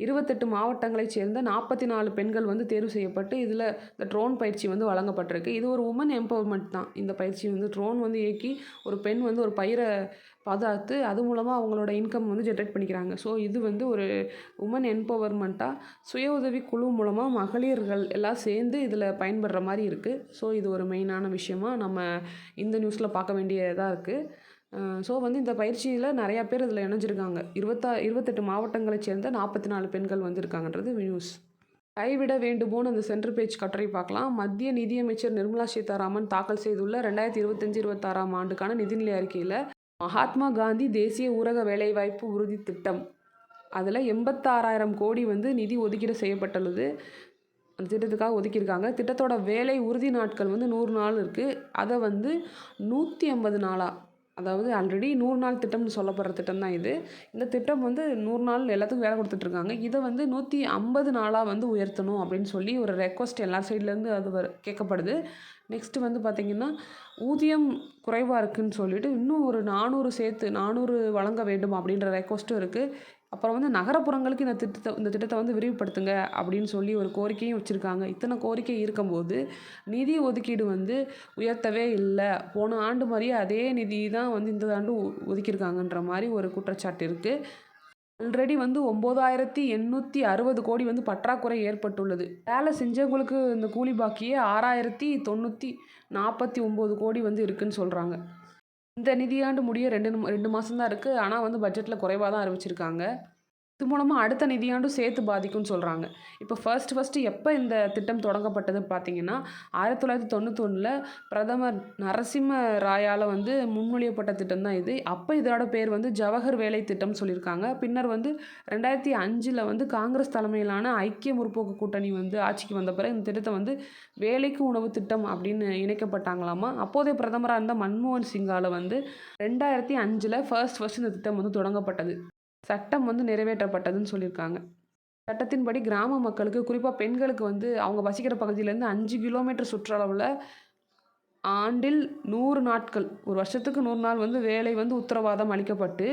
28 மாவட்டங்களைச் சேர்ந்த 44 பெண்கள் வந்து தேர்வு செய்யப்பட்டு இதில் இந்த ட்ரோன் பயிற்சி வந்து வழங்கப்பட்டிருக்கு. இது ஒரு உமன் எம்பவர்மெண்ட் தான். இந்த பயிற்சி வந்து ட்ரோன் வந்து இயக்கி ஒரு பெண் வந்து ஒரு பயிரை பாதுகாத்து அது மூலமாக அவங்களோட இன்கம் வந்து ஜென்ரேட் பண்ணிக்கிறாங்க. ஸோ இது வந்து ஒரு உமன் எம்பவர்மெண்ட்டாக சுய உதவி குழு மூலமாக மகளிர்கள் எல்லாம் சேர்ந்து இதில் பயன்படுற மாதிரி இருக்குது. ஸோ இது ஒரு மெயினான விஷயமாக நம்ம இந்த நியூஸில் பார்க்க வேண்டியதாக இருக்குது. ஸோ வந்து இந்த பயிற்சியில் நிறையா பேர் இதில் இணைஞ்சிருக்காங்க. 28 மாவட்டங்களைச் சேர்ந்த 44 பெண்கள் வந்து இருக்காங்கன்றது நியூஸ். கைவிட வேண்டுமோன்னு அந்த சென்டர் பேஜ் கட்டுரை பார்க்கலாம். மத்திய நிதியமைச்சர் நிர்மலா சீதாராமன் தாக்கல் செய்துள்ள 2025-26ஆம் ஆண்டுக்கான நிதிநிலை அறிக்கையில் மகாத்மா காந்தி தேசிய ஊரக வேலைவாய்ப்பு உறுதி திட்டம் அதில் 86,000 கோடி வந்து நிதி ஒதுக்கீடு செய்யப்பட்டுள்ளது. அந்த திட்டத்துக்காக ஒதுக்கியிருக்காங்க. திட்டத்தோட வேலை உறுதி நாட்கள் வந்து 100 நாள் இருக்குது. அதை வந்து 150 நாளாக, அதாவது ஆல்ரெடி 100 நாள் திட்டம்னு சொல்லப்படுற திட்டம் தான் இது. இந்த திட்டம் வந்து 100 நாள் எல்லாத்துக்கும் வேலை கொடுத்துட்ருக்காங்க. இதை வந்து 150 நாளாக வந்து உயர்த்தணும் அப்படின்னு சொல்லி ஒரு ரெக்வஸ்ட் எல்லா சைட்லேருந்து அது கேட்கப்படுது. நெக்ஸ்ட்டு வந்து பார்த்திங்கன்னா, ஊதியம் குறைவாக இருக்குதுன்னு சொல்லிட்டு இன்னும் ஒரு 400 வழங்க வேண்டும் அப்படின்ற ரெக்வஸ்ட்டும் இருக்குது. அப்புறம் வந்து நகரப்புறங்களுக்கு இந்த திட்டத்தை வந்து விரிவுபடுத்துங்க அப்படின்னு சொல்லி ஒரு கோரிக்கையும் வச்சுருக்காங்க. இத்தனை கோரிக்கை இருக்கும்போது நிதி ஒதுக்கீடு வந்து உயர்த்தவே இல்லை. போன ஆண்டு மாதிரியே அதே நிதி தான் வந்து இந்த ஆண்டு ஒதுக்கியிருக்காங்கன்ற மாதிரி ஒரு குற்றச்சாட்டு இருக்குது. ஆல்ரெடி வந்து 9,860 கோடி வந்து பற்றாக்குறை ஏற்பட்டுள்ளது. வேலை செஞ்சவங்களுக்கு இந்த கூலி பாக்கியே 6,949 கோடி வந்து இருக்குதுன்னு சொல்கிறாங்க. இந்த நிதியாண்டு முடிய 2 மாதம் தான் இருக்குது. ஆனால் வந்து பட்ஜெட்டில் குறைவாக தான் அறிவிச்சிருக்காங்க. இது மூலமாக அடுத்த நிதியாண்டும் சேர்த்து பாதிக்கும்னு சொல்கிறாங்க. இப்போ ஃபர்ஸ்ட்டு எப்போ இந்த திட்டம் தொடங்கப்பட்டது பார்த்தீங்கன்னா, 1991 பிரதமர் நரசிம்ம ராயால் வந்து முன்மொழியப்பட்ட திட்டம் தான் இது. அப்போ இதோட பேர் வந்து ஜவஹர் வேலை திட்டம்னு சொல்லியிருக்காங்க. பின்னர் வந்து 2005 வந்து காங்கிரஸ் தலைமையிலான ஐக்கிய முற்போக்கு கூட்டணி வந்து ஆட்சிக்கு வந்த பிறகு இந்த திட்டத்தை வந்து வேலைக்கு உணவு திட்டம் அப்படின்னு இணைக்கப்பட்டாங்களாமா. அப்போதைய பிரதமராக இருந்த மன்மோகன் சிங்கால் வந்து 2005 ஃபர்ஸ்ட் இந்த திட்டம் வந்து தொடங்கப்பட்டது. சட்டம் வந்து நிறைவேற்றப்பட்டதுன்னு சொல்லியிருக்காங்க. சட்டத்தின்படி கிராம மக்களுக்கு, குறிப்பாக பெண்களுக்கு வந்து அவங்க வசிக்கிற பகுதியிலேருந்து 5 கிலோமீட்டர் சுற்றளவில் ஆண்டில் 100 நாட்கள், ஒரு வருஷத்துக்கு 100 நாள் வந்து வேலை வந்து உத்தரவாதம் அளிக்கப்பட்டு,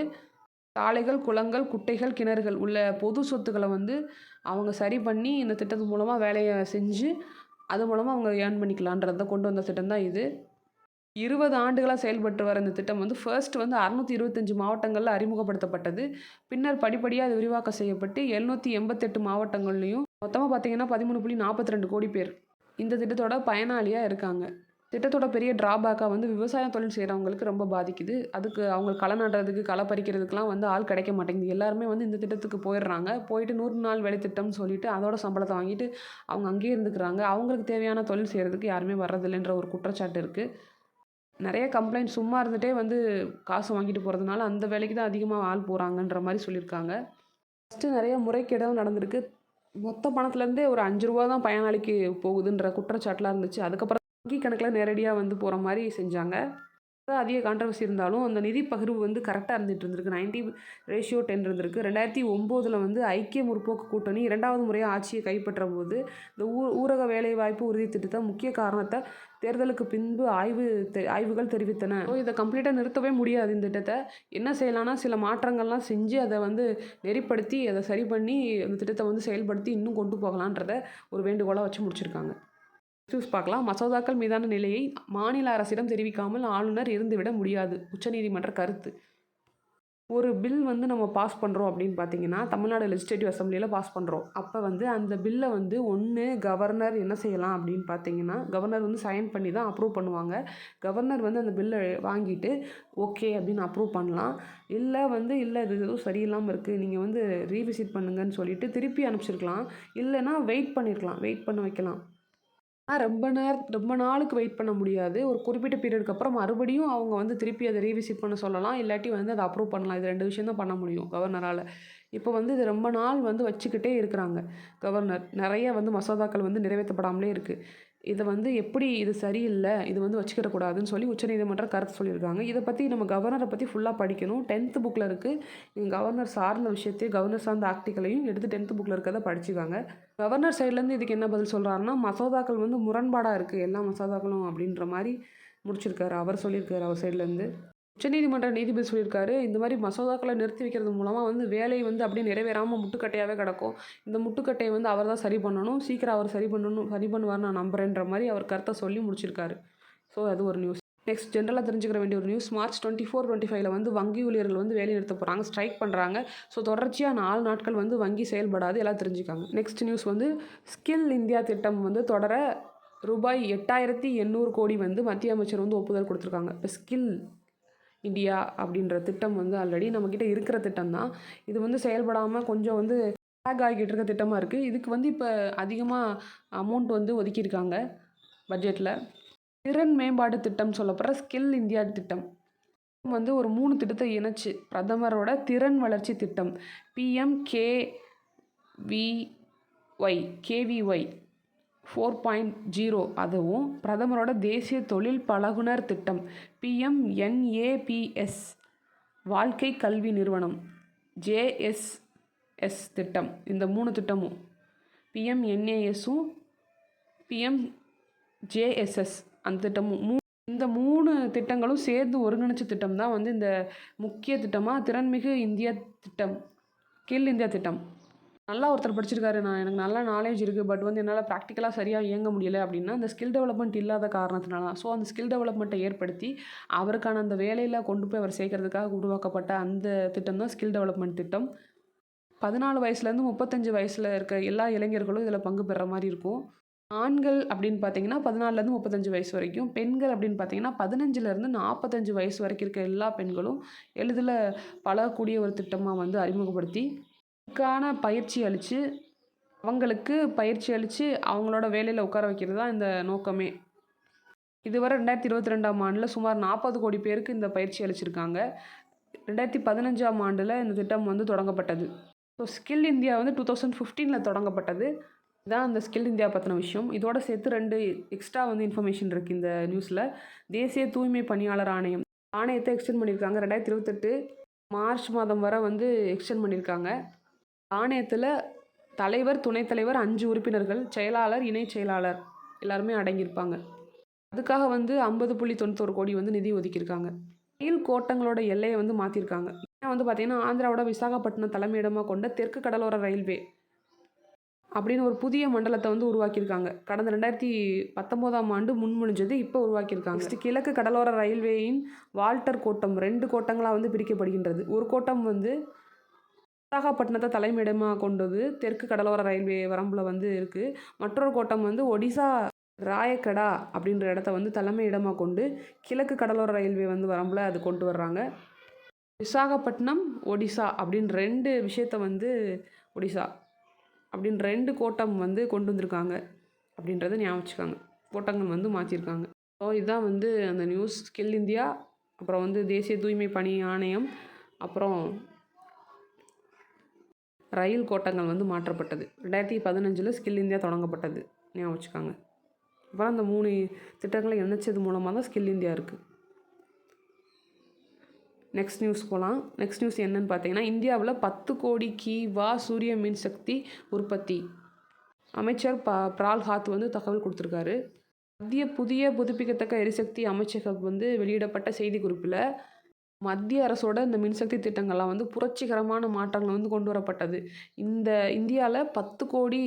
சாலைகள், குளங்கள், குட்டைகள், கிணறுகள் உள்ள பொது சொத்துக்களை வந்து அவங்க சரி பண்ணி இந்த திட்டத்து மூலமாக வேலையை செஞ்சு அது மூலமாக அவங்க ஏர்ன் பண்ணிக்கலான்றதை கொண்டு வந்த திட்டம் தான் இது. 20 ஆண்டுகளாக செயல்பட்டு வர இந்த திட்டம் வந்து ஃபர்ஸ்ட் வந்து 625 மாவட்டங்களில் அறிமுகப்படுத்தப்பட்டது. பின்னர் படிப்படியாக அது விரிவாக்கம் செய்யப்பட்டு 788 மாவட்டங்கள்லையும் மொத்தமாக பார்த்திங்கன்னா 13.42 கோடி பேர் இந்த திட்டத்தோட பயனாளியாக இருக்காங்க. திட்டத்தோட பெரிய ட்ராபேக்காக வந்து விவசாய தொழில் செய்கிறவங்களுக்கு ரொம்ப பாதிக்குது. அதுக்கு அவங்க களை நடுறதுக்கு, களை பறிக்கிறதுக்கெலாம் வந்து ஆள் கிடைக்க மாட்டேங்குது. எல்லாருமே வந்து இந்த திட்டத்துக்கு போயிடுறாங்க. போயிட்டு 100 நாள் வேலை திட்டம்னு சொல்லிட்டு அதோட சம்பளத்தை வாங்கிட்டு அவங்க அங்கேயே இருந்துக்கிறாங்க. அவங்களுக்கு தேவையான தொழில் செய்கிறதுக்கு யாருமே வர்றதில்லைன்ற ஒரு குற்றச்சாட்டு இருக்குது. நிறைய கம்ப்ளைண்ட் சும்மா இருந்துகிட்டே வந்து காசு வாங்கிட்டு போகிறதுனால அந்த வேலைக்கு தான் அதிகமாக ஆள் போகிறாங்கன்ற மாதிரி சொல்லியிருக்காங்க. ஃபஸ்ட்டு நிறைய முறைகேடும் நடந்திருக்கு. மொத்த பணத்துலேருந்தே ஒரு 5 ரூபா தான் பயனாளிக்கு போகுதுன்ற குற்றச்சாட்டுலாம் இருந்துச்சு. அதுக்கப்புறம் வங்கி கணக்கில் நேரடியாக வந்து போகிற மாதிரி செஞ்சாங்க. அதிக கான்ட்ரவர்சி இருந்தாலும் அந்த நிதி பகிர்வு வந்து கரெக்டாக இருந்துகிட்டு இருந்திருக்கு. 90:10 இருந்திருக்கு. 2009 வந்து ஐக்கிய முற்போக்கு கூட்டணி 2வது முறையாக ஆட்சியை கைப்பற்ற போது இந்த ஊரக வேலைவாய்ப்பு உறுதி திட்டத்தை முக்கிய காரணத்தை தேர்தலுக்கு பின்பு ஆய்வுகள் தெரிவித்தன. ஸோ இதை கம்ப்ளீட்டாக நிறுத்தவே முடியாது. இந்த திட்டத்தை என்ன செய்யலாம்னா சில மாற்றங்கள்லாம் செஞ்சு அதை வந்து நெறிப்படுத்தி அதை சரி பண்ணி அந்த திட்டத்தை வந்து செயல்படுத்தி இன்னும் கொண்டு போகலான்றத ஒரு வேண்டுகோளாக வச்சு முடிச்சிருக்காங்க. நியூஸ் பார்க்கலாம். மசோதாக்கள் மீதான நிலையை மாநில அரசிடம் தெரிவிக்காமல் ஆளுநர் இருந்துவிட முடியாது, உச்சநீதிமன்ற கருத்து. ஒரு பில் வந்து நம்ம பாஸ் பண்ணுறோம் அப்படின்னு பார்த்தீங்கன்னா, தமிழ்நாடு லெஜிஸ்லேட்டிவ் அசம்பிளியில் பாஸ் பண்ணுறோம். அப்போ வந்து அந்த பில்லை வந்து கவர்னர் என்ன செய்யலாம் அப்படின்னு பார்த்தீங்கன்னா, கவர்னர் வந்து சைன் பண்ணி தான் அப்ரூவ் பண்ணுவாங்க. கவர்னர் வந்து அந்த பில்லை வாங்கிட்டு ஓகே அப்படின்னு அப்ரூவ் பண்ணலாம். இல்லை இது எதுவும் சரியில்லாமல் இருக்குது, நீங்கள் வந்து ரீவிசிட் பண்ணுங்கன்னு சொல்லிட்டு திருப்பி அனுப்பிச்சிருக்கலாம். இல்லைன்னா வெயிட் பண்ண வைக்கலாம். ரொம்ப நாளுக்கு வெயிட் பண்ண முடியாது. ஒரு குறிப்பிட்ட பீரியடுக்கு அப்புறம் மறுபடியும் அவங்க வந்து திருப்பி அதை ரீவிசிட் பண்ண சொல்லலாம். இல்லாட்டி வந்து அதை அப்ரூவ் பண்ணலாம். இது 2 விஷயம் தான் பண்ண முடியும் கவர்னரால். இப்போ வந்து இது ரொம்ப நாள் வந்து வச்சுக்கிட்டே இருக்கிறாங்க கவர்னர். நிறைய வந்து மசோதாக்கள் வந்து நிறைவேற்றப்படாமலே இருக்குது. இதை வந்து எப்படி இது சரியில்லை, இது வந்து வச்சுக்கிடக்கூடாதுன்னு சொல்லி உச்சநீதிமன்றம் கருத்து சொல்லியிருக்காங்க. இதை பற்றி நம்ம கவர்னரை பற்றி ஃபுல்லாக படிக்கணும். 10th புக்கில் இருக்குது. நீங்கள் கவர்னர் சார்ந்த விஷயத்தையும் கவர்னர் சார்ந்த ஆக்டிகளையும் எடுத்து 10th புக்கில் இருக்கிறத படிச்சுக்காங்க. கவர்னர் சைட்லேருந்து இதுக்கு என்ன பதில் சொல்கிறாருன்னா, மசோதாக்கள் வந்து முரண்பாடாக இருக்குது எல்லா மசோதாக்களும் அப்படின்ற மாதிரி முடிச்சிருக்காரு. அவர் சொல்லியிருக்காரு அவர் சைட்லேருந்து. உச்சநீதிமன்ற நீதிபதி சொல்லியிருக்காரு, இந்த மாதிரி மசோதாக்களை நிறுத்தி வைக்கிறது மூலமாக வந்து வேலை வந்து அப்படியே நிறைவேறாமல் முட்டுக்கட்டையாகவே கிடக்கும். இந்த முட்டுக்கட்டையை வந்து அவர் தான் சரி பண்ணணும், சீக்கிரம் அவர் சரி பண்ணுவார் நான் நம்புகிறேன்ற மாதிரி அவர் கருத்தை சொல்லி முடிச்சிருக்காரு. ஸோ அது ஒரு நியூஸ். நெக்ஸ்ட் ஜென்ரலாக தெரிஞ்சுக்கிற வேண்டிய ஒரு நியூஸ், March 24-25 வந்து வங்கி ஊழியர்கள் வந்து வேலை நிறுத்த போகிறாங்க, ஸ்ட்ரைக் பண்ணுறாங்க. ஸோ தொடர்ச்சியாக 4 நாட்கள் வந்து வங்கி செயல்படாது, எல்லாம் தெரிஞ்சுக்காங்க. நெக்ஸ்ட் நியூஸ் வந்து ஸ்கில் இந்தியா திட்டம் வந்து தொடர ரூபாய் 8,800 கோடி வந்து மத்திய அமைச்சர் வந்து ஒப்புதல் கொடுத்துருக்காங்க. இப்போ ஸ்கில் இந்தியா அப்படின்ற திட்டம் வந்து ஆல்ரெடி நம்மக்கிட்ட இருக்கிற திட்டம் தான். இது வந்து செயல்படாமல் கொஞ்சம் வந்து லேக் ஆகிக்கிட்டு இருக்க திட்டமாக இருக்குது. இதுக்கு வந்து இப்போ அதிகமாக அமௌண்ட் வந்து ஒதுக்கியிருக்காங்க பட்ஜெட்டில். திறன் மேம்பாடு திட்டம் சொல்லப்படுற ஸ்கில் இந்தியா திட்டம் வந்து ஒரு 3 திட்டத்தை இணைச்சு பிரதமரோட திறன் வளர்ச்சி திட்டம் கேவிஒய் 4.0 அதுவும் பிரதமரோட தேசிய தொழில் பழகுனர் திட்டம் பிஎம்என்ஏபிஎஸ் வாழ்க்கை கல்வி நிறுவனம் ஜேஎஸ்எஸ் திட்டம், இந்த 3 திட்டமும் பிஎம்என்ஏஎஸும் பிஎம்ஜேஎஸ்எஸ் அந்த திட்டமும் இந்த 3 திட்டங்களும் சேர்ந்து ஒருங்கிணைச்ச திட்டம் தான் வந்து இந்த முக்கிய திட்டமாக திறன்மிகு இந்தியா திட்டம், ஸ்கில் இந்தியா திட்டம். நல்லா ஒருத்தர் படிச்சிருக்காரு, எனக்கு நல்லா நாலேஜ் இருக்குது, பட் வந்து என்னால் ப்ராக்டிக்கலாக சரியாக இயங்க முடியலை அப்படின்னா அந்த ஸ்கில் டெவலப்மெண்ட் இல்லாத காரணத்தினால. ஸோ அந்த ஸ்கில் டெவலப்மெண்ட்டை ஏற்படுத்தி அவருக்கான அந்த வேலையில் கொண்டு போய் அவர் சேர்க்கறதுக்காக உருவாக்கப்பட்ட அந்த திட்டம் தான் ஸ்கில் டெவலப்மெண்ட் திட்டம். 14 வயசுலேருந்து 35 வயசில் இருக்க எல்லா இளைஞர்களும் இதில் பங்கு பெற மாதிரி இருக்கும். ஆண்கள் அப்படின்னு பார்த்தீங்கன்னா 14லேருந்து 35 வயசு வரைக்கும், பெண்கள் அப்படின்னு பார்த்தீங்கன்னா 15லேருந்து 45 வயசு வரைக்கும் இருக்க எல்லா பெண்களும் எளிதில் பழகக்கூடிய ஒரு திட்டமாக வந்து அறிமுகப்படுத்தி அதுக்கான அவங்களுக்கு பயிற்சி அளித்து அவங்களோட வேலையில் உட்கார வைக்கிறது தான் இந்த நோக்கமே. இதுவரை 2022ஆம் ஆண்டில் சுமார் 40 கோடி பேருக்கு இந்த பயிற்சி அளிச்சிருக்காங்க. 2015ஆம் ஆண்டில் இந்த திட்டம் வந்து தொடங்கப்பட்டது. ஸோ ஸ்கில் இந்தியா வந்து 2015 தொடங்கப்பட்டது. இதான் அந்த ஸ்கில் இந்தியா பற்றின விஷயம். இதோட சேர்த்து 2 எக்ஸ்ட்ரா வந்து இன்ஃபர்மேஷன் இருக்குது இந்த நியூஸில். தேசிய தூய்மை பணியாளர் ஆணையத்தை எக்ஸ்டெண்ட் பண்ணியிருக்காங்க. 2028 மார்ச் மாதம் வரை வந்து எக்ஸ்டெண்ட் பண்ணியிருக்காங்க. ஆணையத்தில் தலைவர், துணைத் தலைவர், 5 உறுப்பினர்கள், செயலாளர், இணை செயலாளர் எல்லாருமே அடங்கியிருப்பாங்க. அதுக்காக வந்து 50.91 கோடி வந்து நிதி ஒதுக்கியிருக்காங்க. ரயில் கோட்டங்களோட எல்லையை வந்து மாற்றிருக்காங்க. வந்து பார்த்திங்கன்னா ஆந்திராவோட விசாகப்பட்டினம் தலைமையிடமாக கொண்ட தெற்கு கடலோர ரயில்வே அப்படின்னு ஒரு புதிய மண்டலத்தை வந்து உருவாக்கியிருக்காங்க. கடந்த 2019ஆம் ஆண்டு முன்மொழிஞ்சது இப்போ உருவாக்கியிருக்காங்க. கிழக்கு கடலோர ரயில்வேயின் வால்டர் கோட்டம் 2 கோட்டங்களாக வந்து பிரிக்கப்படுகின்றது. ஒரு கோட்டம் வந்து விசாகப்பட்டினத்தை தலைமையிடமாக கொண்டது தெற்கு கடலோர ரயில்வே வரம்பில் வந்து இருக்குது. மற்றொரு கோட்டம் வந்து ஒடிசா ராயக்கடா அப்படின்ற இடத்த வந்து தலைமையிடமாக கொண்டு கிழக்கு கடலோர ரயில்வே வந்து வரம்பில் அது கொண்டு வர்றாங்க. விசாகப்பட்டினம், ஒடிசா அப்படின்னு 2 விஷயத்தை வந்து ஒடிசா அப்படின்னு 2 கோட்டம் வந்து கொண்டு வந்திருக்காங்க அப்படின்றத ஞாபகம் வச்சுக்காங்க. கோட்டங்கள் வந்து மாற்றிருக்காங்க. ஸோ இதுதான் வந்து அந்த நியூஸ். ஸ்கில் இந்தியா, அப்புறம் வந்து தேசிய தூய்மை பணி ஆணையம், அப்புறம் ரயில் கோட்டங்கள் வந்து மாற்றப்பட்டது. 2015 ஸ்கில் இந்தியா தொடங்கப்பட்டது, ஞாபகம் வச்சுக்காங்க. அப்புறம் அந்த 3 திட்டங்களை இணைச்சது மூலமாக தான் ஸ்கில் இந்தியா இருக்குது. நெக்ஸ்ட் நியூஸ் போகலாம். நெக்ஸ்ட் நியூஸ் என்னன்னு பார்த்தீங்கன்னா, இந்தியாவில் 10 கோடி கிவா சூரிய மின்சக்தி உற்பத்தி. அமைச்சர் பிரால்ஹாத் வந்து தகவல் கொடுத்துருக்காரு. புதிய புதுப்பிக்கத்தக்க எரிசக்தி அமைச்சகம் வந்து வெளியிடப்பட்ட செய்திக்குறிப்பில் மத்திய அரசோட இந்த மின்சக்தி திட்டங்கள்லாம் வந்து புரட்சிகரமான மாற்றங்கள் வந்து கொண்டு வரப்பட்டது. இந்தியாவில் 10 கோடி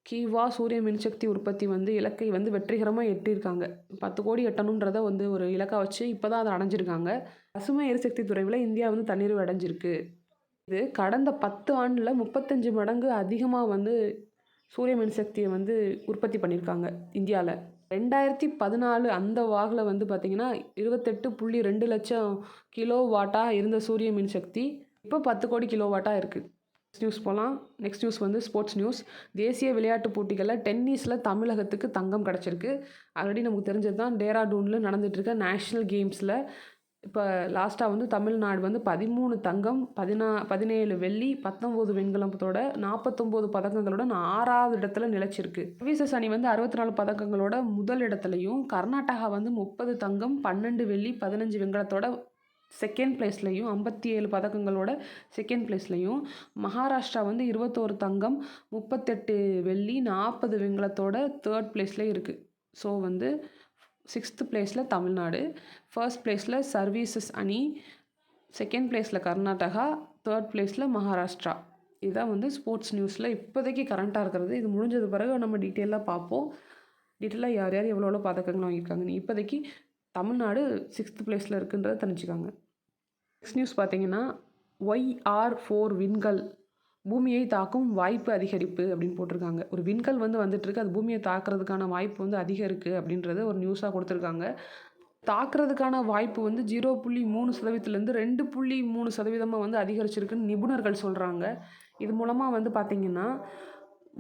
கிவா சூரிய மின்சக்தி உற்பத்தி வந்து இலக்கை வந்து வெற்றிகரமாக எட்டியிருக்காங்க. 10 கோடி எட்டணுன்றதை வந்து ஒரு இலக்காக வச்சு இப்போ தான் அதை அடைஞ்சிருக்காங்க. பசுமை எரிசக்தி துறையில் இந்தியா வந்து தன்னிறைவு அடைஞ்சிருக்கு. இது கடந்த 10 ஆண்டில் 35 மடங்கு அதிகமாக வந்து சூரிய மின்சக்தியை வந்து உற்பத்தி பண்ணியிருக்காங்க இந்தியாவில். 2014 அந்த வாகில் வந்து பார்த்திங்கன்னா 28.2 லட்சம் கிலோ வாட்டாக இருந்த சூரிய மின்சக்தி இப்போ 10 கோடி கிலோ வாட்டாக இருக்குது. நெக்ஸ்ட் நியூஸ் போகலாம். நெக்ஸ்ட் நியூஸ் வந்து ஸ்போர்ட்ஸ் நியூஸ். தேசிய விளையாட்டு போட்டிகளில் டென்னிஸில் தமிழகத்துக்கு தங்கம் கிடச்சிருக்கு. ஆல்ரெடி நமக்கு தெரிஞ்சது தான். டேராடூனில் நடந்துகிட்ருக்க நேஷ்னல் கேம்ஸில் இப்போ லாஸ்ட்டாக வந்து தமிழ்நாடு வந்து 13 தங்கம், 17 வெள்ளி, 19 வெண்கலத்தோட 49 பதக்கங்களுடன் 6வது இடத்துல நிலைச்சிருக்கு. சர்வீசஸ் அணி வந்து 64 பதக்கங்களோட முதல் இடத்துலையும், கர்நாடகா வந்து 30 தங்கம், 12 வெள்ளி, 15 வெண்கலத்தோட செகண்ட் பிளேஸ்லையும், 57 பதக்கங்களோட செகண்ட் பிளேஸ்லையும், மகாராஷ்டிரா வந்து 21 தங்கம், 38 வெள்ளி, 40 வெண்கலத்தோட தேர்ட் பிளேஸ்லேயும் இருக்குது. ஸோ வந்து 6th பிளேஸில் தமிழ்நாடு, ஃபர்ஸ்ட் பிளேஸில் சர்வீசஸ் அணி, செகண்ட் பிளேஸில் கர்நாடகா, தேர்ட் பிளேஸில் மகாராஷ்டிரா. இதுதான் வந்து ஸ்போர்ட்ஸ் நியூஸில் இப்போதைக்கு கரண்ட்டாக இருக்கிறது. இது முடிஞ்சது பிறகு நம்ம டீட்டெயிலாக பார்ப்போம். டீட்டெயிலாக யார் யார் எவ்வளோ பதக்கங்கள் வாங்கியிருக்காங்கன்னு. இப்போதைக்கு தமிழ்நாடு 6th பிளேஸில் இருக்குன்றதை தெரிஞ்சுக்காங்க. நெக்ஸ்ட் நியூஸ் பார்த்தீங்கன்னா, YR-4 விண்கல் பூமியை தாக்கும் வாய்ப்பு அதிகரிப்பு அப்படின்னு போட்டிருக்காங்க. ஒரு விண்கல் வந்து வந்துட்டுருக்கு, அது பூமியை தாக்குறதுக்கான வாய்ப்பு வந்து அதிகம் இருக்குது அப்படின்றத ஒரு நியூஸாக கொடுத்துருக்காங்க. தாக்குறதுக்கான வாய்ப்பு வந்து 0.3%லேருந்து 2.3% வந்து அதிகரிச்சிருக்குன்னு நிபுணர்கள் சொல்கிறாங்க. இது மூலமாக வந்து பார்த்திங்கன்னா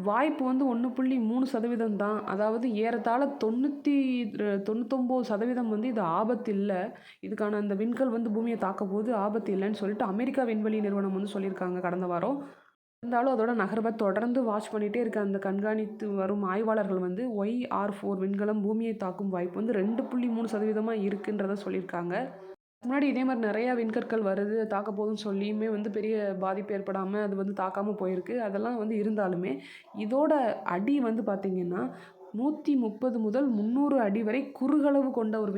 வாய்ப்பு வந்து 1.3% தான். அதாவது ஏறத்தாழ 99% வந்து இது ஆபத்து இல்ல. இதுக்கான அந்த விண்கல் வந்து பூமியை தாக்க போது ஆபத்து இல்லைன்னு சொல்லிட்டு அமெரிக்கா விண்வெளி நிறுவனம் வந்து சொல்லியிருக்காங்க கடந்த வாரம். இருந்தாலும் அதோட நகர்வை தொடர்ந்து வாட்ச் பண்ணிகிட்டே இருக்க அந்த கண்காணித்து வரும் ஆய்வாளர்கள் வந்து YR4 விண்கலம் பூமியை தாக்கும் வாய்ப்பு வந்து 2.3% இருக்குன்றத சொல்லியிருக்காங்க. முன்னாடி இதே மாதிரி நிறையா விண்கற்கள் வருது தாக்க போகுதுன்னு சொல்லியுமே வந்து பெரிய பாதிப்பு ஏற்படாமல் அது வந்து தாக்காமல் போயிருக்கு. அதெல்லாம் வந்து இருந்தாலுமே இதோட அடி வந்து பார்த்திங்கன்னா 130 முதல் 300 அடி வரை குறுகளவு கொண்ட ஒரு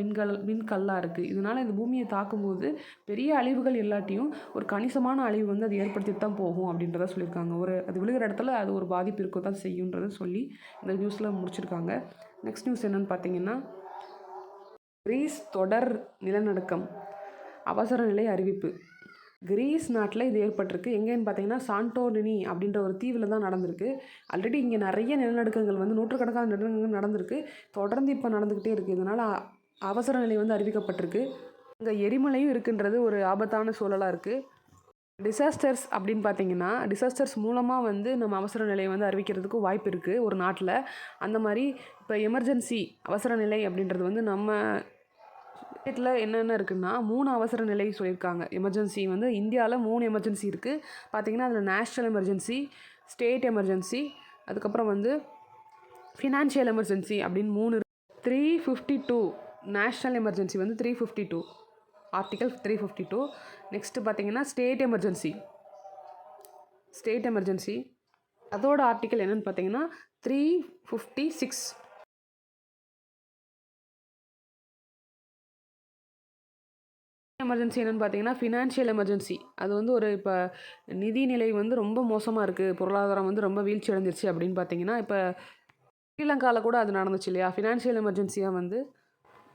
விண்கல்லாக இருக்குது. இதனால் இந்த பூமியை தாக்கும்போது பெரிய அழிவுகள் இல்லாட்டியும் ஒரு கணிசமான அழிவு வந்து அது ஏற்படுத்திட்டு தான் போகும் அப்படின்றத சொல்லியிருக்காங்க. அது விழுகிற இடத்துல அது ஒரு பாதிப்பு இருக்க தான் செய்யுன்றதை சொல்லி இந்த நியூஸில் முடிச்சிருக்காங்க. நெக்ஸ்ட் நியூஸ் என்னென்னு பார்த்தீங்கன்னா, கிரீஸ் தொடர் நிலநடுக்கம் அவசர நிலை அறிவிப்பு. கிரீஸ் நாட்டில் இது ஏற்பட்டிருக்கு. எங்கேன்னு பார்த்தீங்கன்னா சாண்டோரினி அப்படின்ற ஒரு தீவில் தான் நடந்திருக்கு. ஆல்ரெடி இங்கே நிறைய நிலநடுக்கங்கள் வந்து நூற்றுக்கணக்கான நிலநடுக்கங்கள் நடந்திருக்கு. தொடர்ந்து இப்போ நடந்துக்கிட்டே இருக்குது. இதனால் அவசர நிலை வந்து அறிவிக்கப்பட்டிருக்கு. இங்கே எரிமலையும் இருக்குன்றது ஒரு ஆபத்தான சூழலாக இருக்குது. டிசாஸ்டர்ஸ் அப்படின்னு பார்த்தீங்கன்னா டிசாஸ்டர்ஸ் மூலமாக வந்து நம்ம அவசர நிலையை வந்து அறிவிக்கிறதுக்கு வாய்ப்பு இருக்குது ஒரு நாட்டில். அந்த மாதிரி இப்போ எமர்ஜென்சி அவசர நிலை அப்படின்றது வந்து நம்ம ஸ்டேட்டில் என்னென்ன இருக்குன்னா 3 அவசர நிலை சொல்லியிருக்காங்க. எமர்ஜென்சி வந்து இந்தியாவில் 3 எமர்ஜென்சி இருக்குது. பார்த்திங்கன்னா அதில் நேஷ்னல் எமர்ஜென்சி, ஸ்டேட் எமர்ஜென்சி, அதுக்கப்புறம் வந்து ஃபினான்ஷியல் எமர்ஜென்சி அப்படின்னு 3 352 நேஷ்னல் எமர்ஜென்சி வந்து 352 ஆர்டிகல் 352. நெக்ஸ்ட்டு பார்த்திங்கன்னா ஸ்டேட் எமர்ஜென்சி அதோட ஆர்டிக்கல் என்னென்னு பார்த்தீங்கன்னா 356. எமர்ஜென்சி என்னென்னு பார்த்தீங்கன்னா ஃபினான்ஷியல் எமர்ஜென்சி. அது வந்து ஒரு இப்போ நிதிநிலை வந்து ரொம்ப மோசமாக இருக்குது, பொருளாதாரம் வந்து ரொம்ப வீழ்ச்சி அடைஞ்சிருச்சு அப்படின்னு பார்த்தீங்கன்னா இப்போ ஸ்ரீலங்காவில் கூட அது நடந்துச்சு இல்லையா. ஃபினான்ஷியல் எமர்ஜென்சியாக வந்து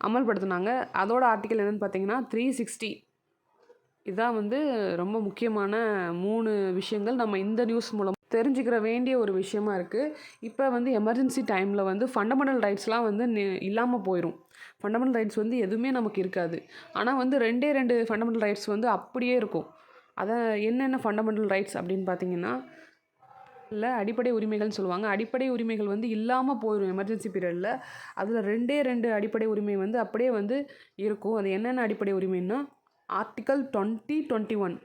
அமல்படுத்தினாங்க. அதோட ஆர்டிக்கல் என்னென்னு பார்த்தீங்கன்னா 360. இதுதான் வந்து ரொம்ப முக்கியமான 3 விஷயங்கள் நம்ம இந்த நியூஸ் மூலம் தெரிஞ்சுக்கிற வேண்டிய ஒரு விஷயமா இருக்குது. இப்போ வந்து எமர்ஜென்சி டைமில் வந்து ஃபண்டமெண்டல் ரைட்ஸ்லாம் வந்து இல்லாமல் போயிடும். ஃபண்டமெண்டல் ரைட்ஸ் வந்து எதுவுமே நமக்கு இருக்காது. ஆனால் வந்து 2 ஃபண்டமெண்டல் ரைட்ஸ் வந்து அப்படியே இருக்கும். அதை என்னென்ன ஃபண்டமெண்டல் ரைட்ஸ் அப்படின்னு பார்த்தீங்கன்னா இல்லை அடிப்படை உரிமைகள்னு சொல்லுவாங்க. அடிப்படை உரிமைகள் வந்து இல்லாமல் போயிடும் எமர்ஜென்சி பீரியடில். அதில் 2 அடிப்படை உரிமை வந்து அப்படியே வந்து இருக்கும். அது என்னென்ன அடிப்படை உரிமைன்னா ஆர்டிக்கல் 2021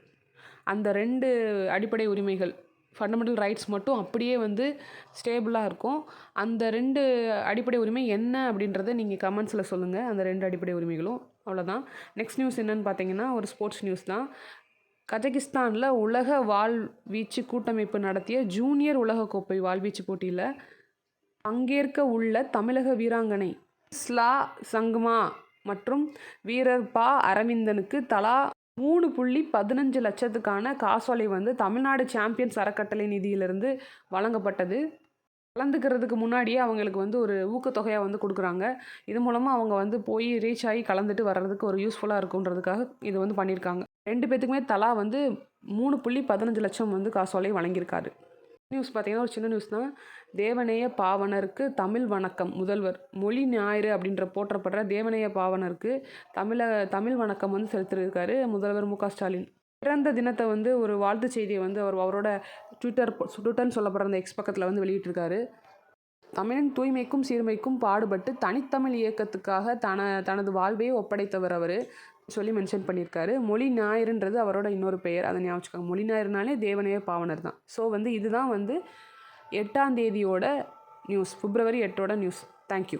அந்த 2 அடிப்படை உரிமைகள் ஃபண்டமெண்டல் ரைட்ஸ் மட்டும் அப்படியே வந்து ஸ்டேபிளாக இருக்கும். அந்த 2 அடிப்படை உரிமை என்ன அப்படின்றத நீங்கள் கமெண்ட்ஸில் சொல்லுங்கள். அந்த 2 அடிப்படை உரிமைகளும் அவ்வளோதான். நெக்ஸ்ட் நியூஸ் என்னென்னு பார்த்தீங்கன்னா ஒரு ஸ்போர்ட்ஸ் நியூஸ் தான். கஜகிஸ்தானில் உலக வாள்வீச்சு கூட்டமைப்பு நடத்திய ஜூனியர் உலகக்கோப்பை வாள்வீச்சு போட்டியில் பங்கேற்க உள்ள தமிழக வீராங்கனை ஸ்லா சங்மா மற்றும் வீரர் ப அரவிந்தனுக்கு தலா 3.15 லட்சத்துக்கான காசோலை வந்து தமிழ்நாடு சாம்பியன்ஸ் அறக்கட்டளை நிதியிலிருந்து வழங்கப்பட்டது. கலந்துக்கிறதுக்கு முன்னாடியே அவங்களுக்கு வந்து ஒரு ஊக்கத்தொகையாக வந்து கொடுக்குறாங்க. இது மூலமாக அவங்க வந்து போய் ரீச் ஆகி கலந்துட்டு வர்றதுக்கு ஒரு யூஸ்ஃபுல்லாக இருக்குன்றதுக்காக இது வந்து பண்ணியிருக்காங்க. 2 பேத்துக்குமே தலா வந்து 3.15 லட்சம் வந்து காசோலை வழங்கியிருக்காரு. நியூஸ் பார்த்தீங்கன்னா ஒரு சின்ன நியூஸ் தான். தேவநேய பாவனருக்கு தமிழ் வணக்கம். முதல்வர் மொழி ஞாயிறு அப்படின்ற போற்றப்படுற தேவநேய பாவனருக்கு தமிழ் வணக்கம் வந்து செலுத்திருக்காரு முதல்வர் மு க ஸ்டாலின். பிறந்த தினத்தை வந்து ஒரு வாழ்த்து செய்தியை வந்து அவரோட ட்விட்டர்னு சொல்லப்படுற அந்த எக்ஸ் பக்கத்தில் வந்து வெளியிட்டிருக்காரு. தமிழின் தூய்மைக்கும் சீர்மைக்கும் பாடுபட்டு தனித்தமிழ் இயக்கத்துக்காக தனது வாழ்வையே ஒப்படைத்தவர் அவர் சொல்லி மென்ஷன் பண்ணியிருக்காரு. மொழி ஞாயிறுன்றது அவரோட இன்னொரு பெயர், அதை ஞாபகம் வச்சுக்கோங்க. மொழி ஞாயிறுனாலே தேவநேய பாவனர் தான். ஸோ வந்து இதுதான் வந்து 8ஆம் தேதியோட நியூஸ், February 8 நியூஸ். தேங்க்யூ.